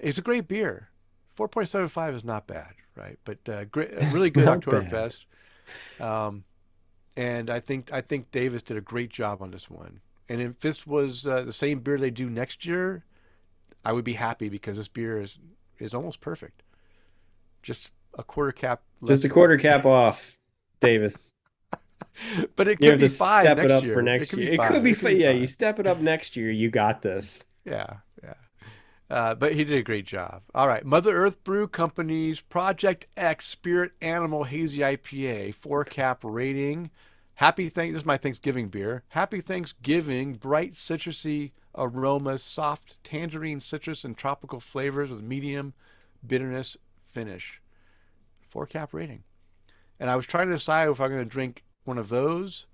It's a great beer. 4.75 is not bad, right? But great, a really It's good not bad. Oktoberfest. Um, and I think Davis did a great job on this one. And if this was the same beer they do next year, I would be happy because this beer is almost perfect. Just a quarter cap Just less a good. quarter cap off, Davis. But it You could have to be five step it next up for year. It next could be year. It could five. be, It could be yeah, you five. step it up next year. You got this. Yeah, yeah. But he did a great job. All right, Mother Earth Brew Company's Project X Spirit Animal Hazy IPA, four cap rating. This is my Thanksgiving beer. Happy Thanksgiving, bright citrusy aromas, soft tangerine citrus and tropical flavors with medium bitterness finish. Four cap rating. And I was trying to decide if I'm going to drink one of those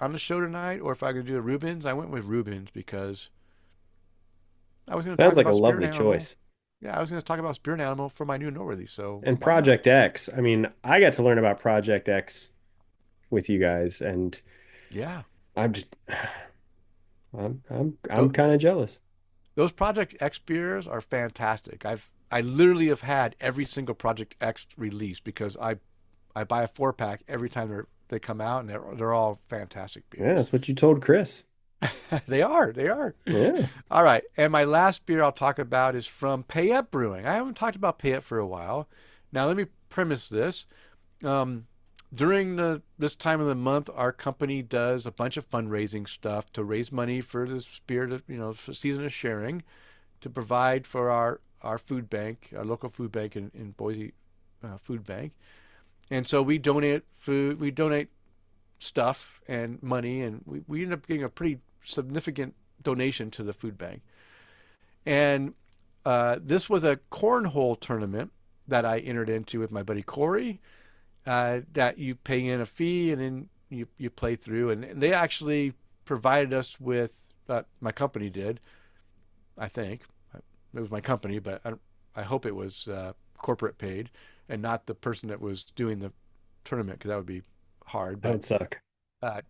on the show tonight or if I'm going to do a Reuben's. I went with Reuben's because I was going to talk Sounds like a about Spirit lovely Animal. choice. Yeah, I was going to talk about Spirit Animal for my new Norworthy, so And why not? Project X, I mean, I got to learn about Project X with you guys, and Yeah. I'm just, I'm Th- kind of jealous. those Project X beers are fantastic. I literally have had every single Project X release because I buy a four pack every time they come out, and they're all fantastic Yeah, beers. that's what you told Kris. They are. They are. Yeah. All right. And my last beer I'll talk about is from Payette Brewing. I haven't talked about Payette for a while. Now, let me premise this. Um, during this time of the month, our company does a bunch of fundraising stuff to raise money for this beer, for season of sharing, to provide for our food bank, our local food bank in Boise food bank. And so we donate food, we donate stuff and money, and we end up getting a pretty significant donation to the food bank. And this was a cornhole tournament that I entered into with my buddy Corey. That you pay in a fee and then you play through, and they actually provided us with my company did. I think it was my company, but I hope it was corporate paid and not the person that was doing the tournament because that would be hard. That But would suck.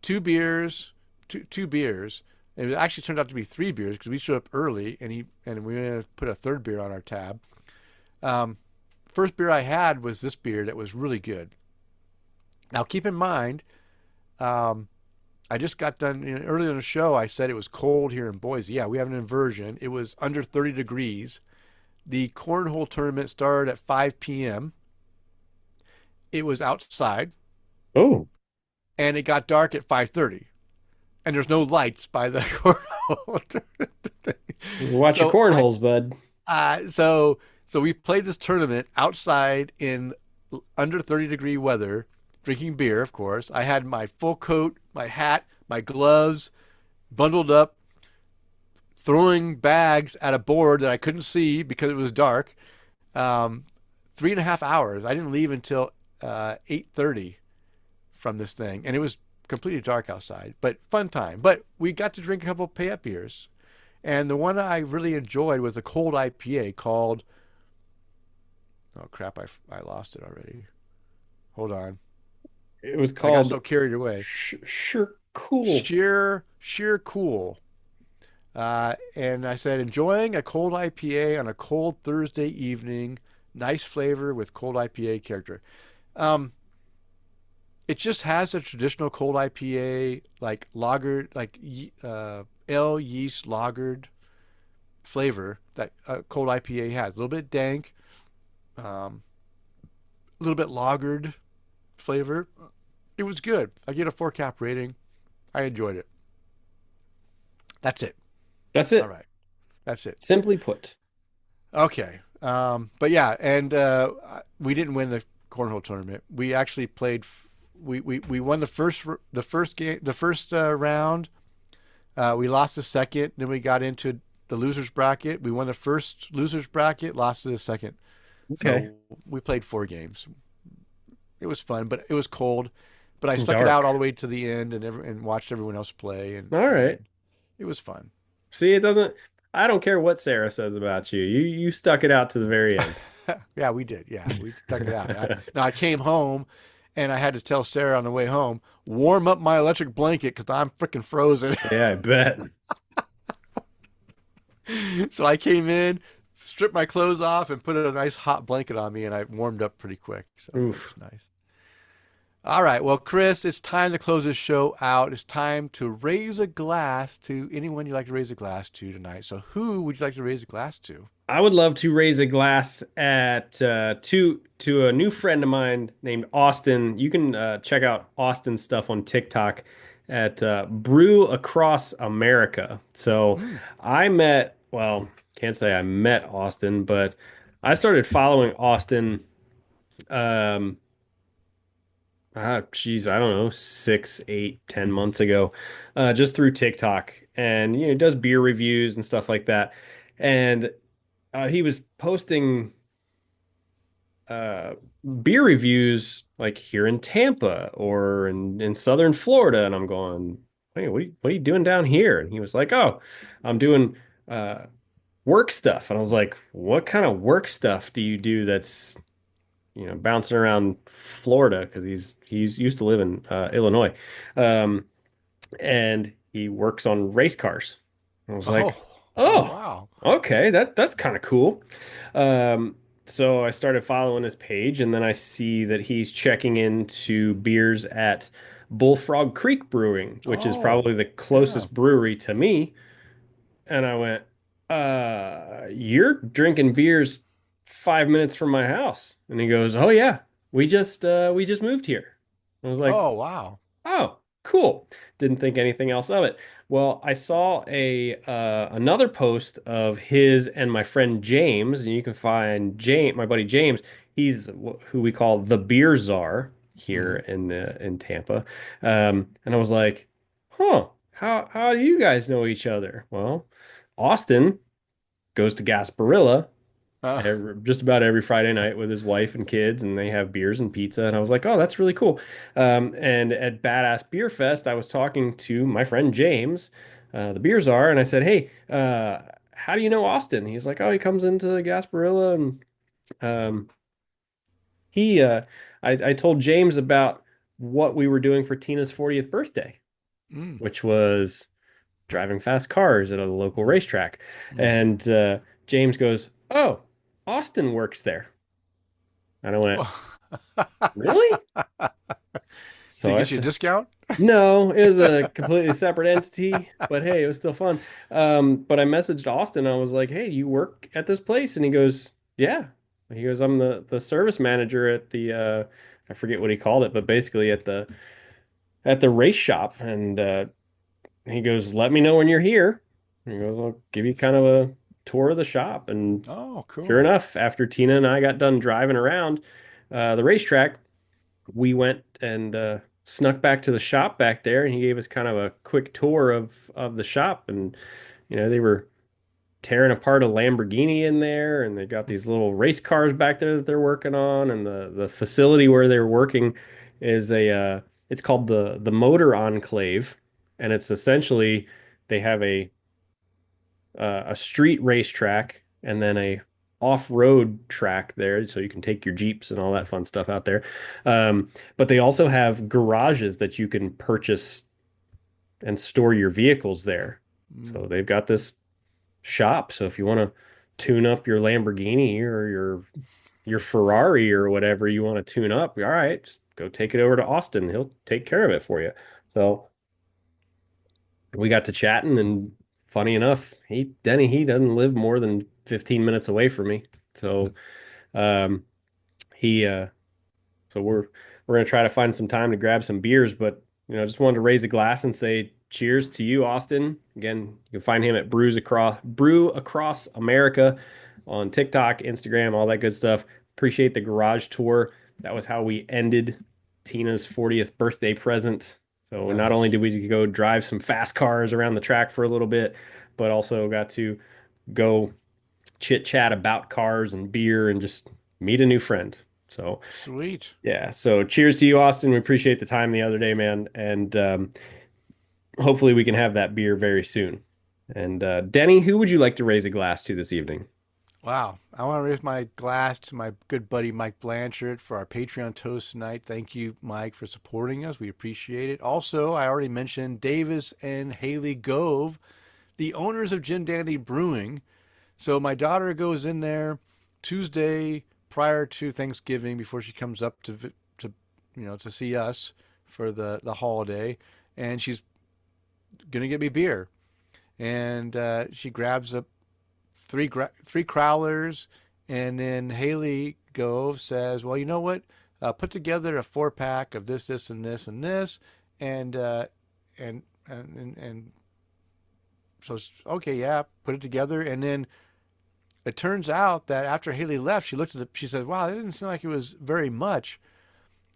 two beers, two beers. And it actually turned out to be three beers because we showed up early, and we were going to put a third beer on our tab. Um, First beer I had was this beer that was really good. Now keep in mind, um, I just got done earlier in the show. I said it was cold here in Boise. Yeah, we have an inversion. It was under 30 degrees. The cornhole tournament started at 5 p.m. It was outside, Oh, and it got dark at 5:30. And there's no lights by the cornhole tournament. watch your So I cornholes, bud. so we played this tournament outside in under 30-degree weather, drinking beer, of course. I had my full coat, my hat, my gloves, bundled up, throwing bags at a board that I couldn't see because it was dark. Um, 3.5 hours. I didn't leave until 8:30 from this thing, and it was completely dark outside. But fun time. But we got to drink a couple of Payette beers, and the one I really enjoyed was a cold IPA called. Oh crap! I lost it already. Hold on. It was I got called so carried away. Sure Cool. Sheer Cool. And I said, enjoying a cold IPA on a cold Thursday evening. Nice flavor with cold IPA character. Um, it just has a traditional cold IPA, like lagered, like ale yeast lagered. flavor that cold IPA has. A little bit dank, a little bit lagered flavor. It was good. I get a 4 cap rating. I enjoyed it. That's it. That's All it. right. That's it. Simply put. Okay. But yeah, and we didn't win the cornhole tournament. We actually played. We won the first game, the first round. We lost the second. Then we got into the losers bracket. We won the first losers bracket, lost to the second. Okay. So we played 4 games. It was fun, but it was cold. But I stuck it out all Dark. the way to the end and watched everyone else play, All right. and it was fun. See, it doesn't. I don't care what Sarah says about you. You stuck it out to the very end. Yeah, we did. Yeah, we stuck it out. Now I came home, and I had to tell Sarah on the way home, warm up my electric blanket because I'm freaking frozen. Yeah, I bet. So I came in, stripped my clothes off, and put a nice hot blanket on me, and I warmed up pretty quick. So it Oof. was nice. All right, well, Kris, it's time to close this show out. It's time to raise a glass to anyone you'd like to raise a glass to tonight. So who would you like to raise a glass to? I would love to raise a glass at to a new friend of mine named Austin. You can check out Austin's stuff on TikTok at Brew Across America. So Mm. I met, well, can't say I met Austin, but I started following Austin. Um, geez, I don't know, 6, 8, 10 months ago, just through TikTok, and he does beer reviews and stuff like that. And he was posting uh, beer reviews like here in Tampa or in Southern Florida, and I'm going, hey, what are you doing down here? And he was like, oh, I'm doing uh, work stuff. And I was like, what kind of work stuff do you do that's bouncing around Florida? Because he's used to live in Illinois, um, and he works on race cars. I was Oh, like, oh, oh, wow. okay, that's kind of cool. Um, so I started following his page, and then I see that he's checking into beers at Bullfrog Creek Brewing, which is Oh, probably the yeah. closest brewery to me. And I went, you're drinking beers 5 minutes from my house. And he goes, oh yeah, we just moved here. I was like, Oh, wow. oh, cool. Didn't think anything else of it. Well, I saw a another post of his and my friend James, and you can find James, my buddy James. He's who we call the beer czar here Hmm. in Tampa. And I was like, huh, how do you guys know each other? Well, Austin goes to Gasparilla Uh, just about every Friday night with his wife and kids, and they have beers and pizza. And I was like, oh, that's really cool. And at Badass Beer Fest, I was talking to my friend James, the beer czar, and I said, hey, how do you know Austin? He's like, oh, he comes into Gasparilla, and um, he, I told James about what we were doing for Tina's 40th birthday, mm, which was driving fast cars at a local racetrack. hmm. And James goes, oh, Austin works there. And I went, Well, really? did he So I get you a said, discount? no, it was a completely separate entity, but hey, it was still fun. But I messaged Austin. I was like, hey, you work at this place? And he goes, yeah. He goes, I'm the service manager at the I forget what he called it, but basically at the race shop. And he goes, let me know when you're here. He goes, I'll give you kind of a tour of the shop. And Oh, sure cool. enough, after Tina and I got done driving around the racetrack, we went and snuck back to the shop back there, and he gave us kind of a quick tour of the shop. And they were tearing apart a Lamborghini in there, and they got these little race cars back there that they're working on. And the facility where they're working is it's called the Motor Enclave, and it's essentially they have a street racetrack and then a off-road track there, so you can take your Jeeps and all that fun stuff out there. But they also have garages that you can purchase and store your vehicles there. So Mm. they've got this shop. So if you want to tune up your Lamborghini or your Ferrari or whatever you want to tune up, all right, just go take it over to Austin. He'll take care of it for you. So we got to chatting and funny enough, Denny, he doesn't live more than 15 minutes away from me. So, um, he, so we're gonna try to find some time to grab some beers, but just wanted to raise a glass and say cheers to you, Austin. Again, you can find him at Brew Across America on TikTok, Instagram, all that good stuff. Appreciate the garage tour. That was how we ended Tina's 40th birthday present. So not only Nice. did we go drive some fast cars around the track for a little bit, but also got to go chit chat about cars and beer and just meet a new friend. So Sweet. yeah. So cheers to you, Austin. We appreciate the time the other day, man. And hopefully we can have that beer very soon. And Denny, who would you like to raise a glass to this evening? Wow. I want to raise my glass to my good buddy Mike Blanchard for our Patreon toast tonight. Thank you, Mike, for supporting us. We appreciate it. Also, I already mentioned Davis and Haley Gove, the owners of Gin Dandy Brewing. So my daughter goes in there Tuesday prior to Thanksgiving before she comes up to to see us for the holiday, and she's gonna get me beer. And she grabs up three crowlers, and then Haley Gove says, "Well, you know what? Put together a 4 pack of this, and this, and this, and and and so okay, yeah, put it together." And then it turns out that after Haley left, she looked at she said, "Wow, it didn't seem like it was very much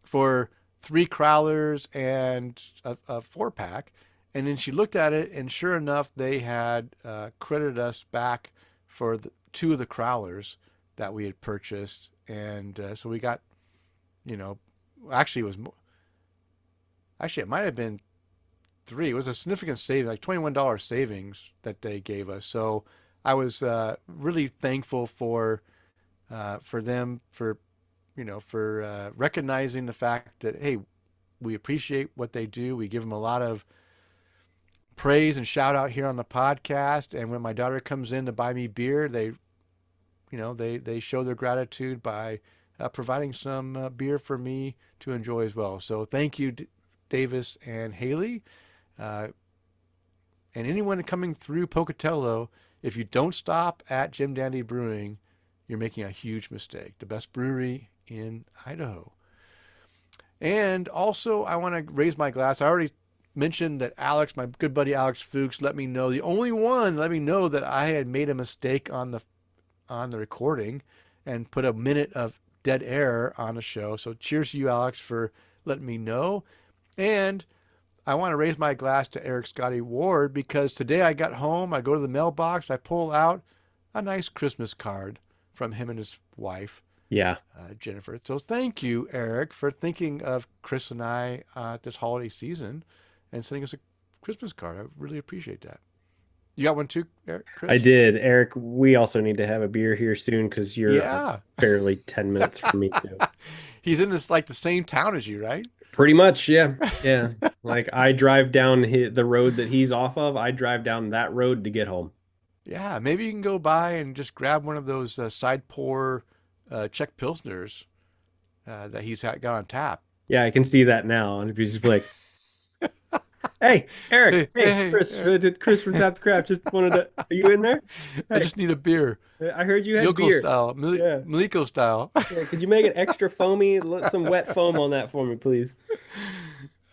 for three crowlers and a 4 pack." And then she looked at it, and sure enough, they had credited us back for two of the crowlers that we had purchased, and so we got, you know, actually it was actually it might have been three. It was a significant saving, like $21 savings that they gave us. So I was really thankful for them for recognizing the fact that, hey, we appreciate what they do. We give them a lot of praise and shout out here on the podcast. And when my daughter comes in to buy me beer, they show their gratitude by providing some beer for me to enjoy as well. So thank you, Davis and Haley, uh, and anyone coming through Pocatello. If you don't stop at Jim Dandy Brewing, you're making a huge mistake. The best brewery in Idaho. And also, I want to raise my glass. I already mentioned that Alex, my good buddy Alex Fuchs, let me know, the only one let me know that I had made a mistake on the recording and put a minute of dead air on the show. So cheers to you, Alex, for letting me know. And I want to raise my glass to Eric Scotty Ward because today I got home, I go to the mailbox, I pull out a nice Christmas card from him and his wife, Yeah. Jennifer. So thank you, Eric, for thinking of Kris and I this holiday season and sending us a Christmas card. I really appreciate that. You got one too, Eric, I Kris? did. Eric, we also need to have a beer here soon because you're Yeah. barely 10 minutes from me too. He's in this like the same town as you, right? Pretty much, yeah. Yeah. Like I drive down the road that he's off of. I drive down that road to get home. Yeah, maybe you can go by and just grab one of those side pour Czech Pilsners that got on tap. Yeah, I can see that now. And if you just be like, hey, Eric, Hey, hey, hey, Kris, hey. Kris from Tap the Craft just wanted to, are you in there? I Hey, just need a beer, I heard you had yokel beer. style, Yeah. Maliko style. Yeah. Could you make it extra foamy? Let some wet foam on that for me, please.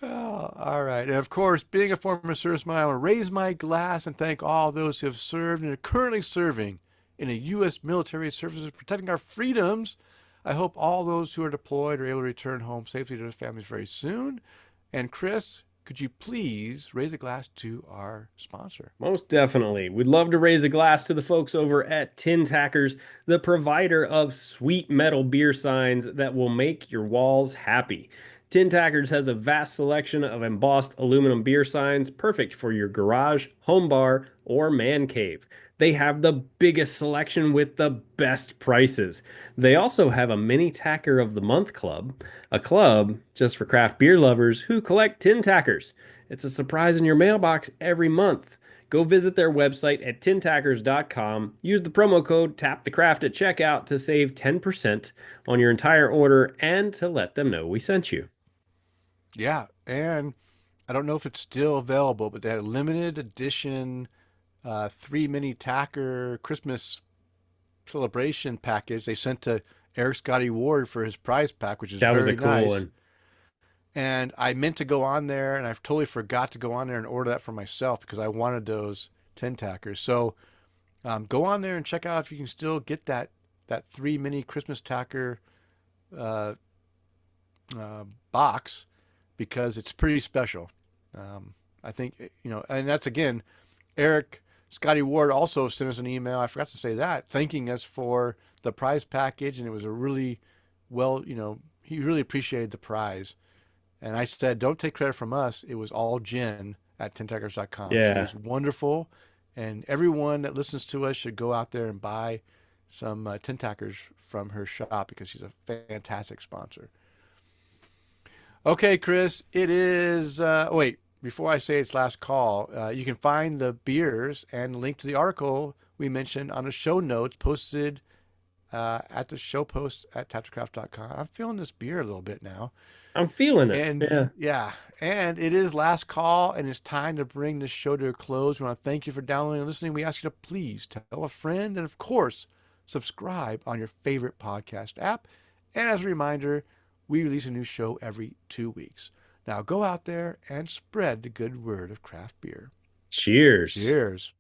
Oh, all right. And of course, being a former serviceman, I want to raise my glass and thank all those who have served and are currently serving in the U.S. military services protecting our freedoms. I hope all those who are deployed are able to return home safely to their families very soon. And Kris, could you please raise a glass to our sponsor? Most definitely. We'd love to raise a glass to the folks over at Tin Tackers, the provider of sweet metal beer signs that will make your walls happy. Tin Tackers has a vast selection of embossed aluminum beer signs, perfect for your garage, home bar, or man cave. They have the biggest selection with the best prices. They also have a mini tacker of the month club, a club just for craft beer lovers who collect tin tackers. It's a surprise in your mailbox every month. Go visit their website at tintackers.com. Use the promo code TAPTHECRAFT at checkout to save 10% on your entire order and to let them know we sent you. Yeah, and I don't know if it's still available, but they had a limited edition three mini tacker Christmas celebration package they sent to Eric Scotty Ward for his prize pack, which is That was a very cool nice. one. And I meant to go on there, and I totally forgot to go on there and order that for myself because I wanted those 10 tackers. So go on there and check out if you can still get that three mini Christmas tacker uh, box because it's pretty special. I think and that's again, Eric Scotty Ward also sent us an email. I forgot to say that, thanking us for the prize package, and it was a really well, he really appreciated the prize. And I said, don't take credit from us. It was all Jen at tentackers.com. She Yeah. was wonderful. And everyone that listens to us should go out there and buy some Tentackers from her shop because she's a fantastic sponsor. Okay, Kris, it is. Wait, before I say it's last call, you can find the beers and link to the article we mentioned on the show notes posted at the show post at taptocraft.com. I'm feeling this beer a little bit now. I'm feeling it. And Yeah. yeah, and it is last call, and it's time to bring this show to a close. We want to thank you for downloading and listening. We ask you to please tell a friend, and of course, subscribe on your favorite podcast app. And as a reminder, we release a new show every 2 weeks. Now go out there and spread the good word of craft beer. Cheers. Cheers.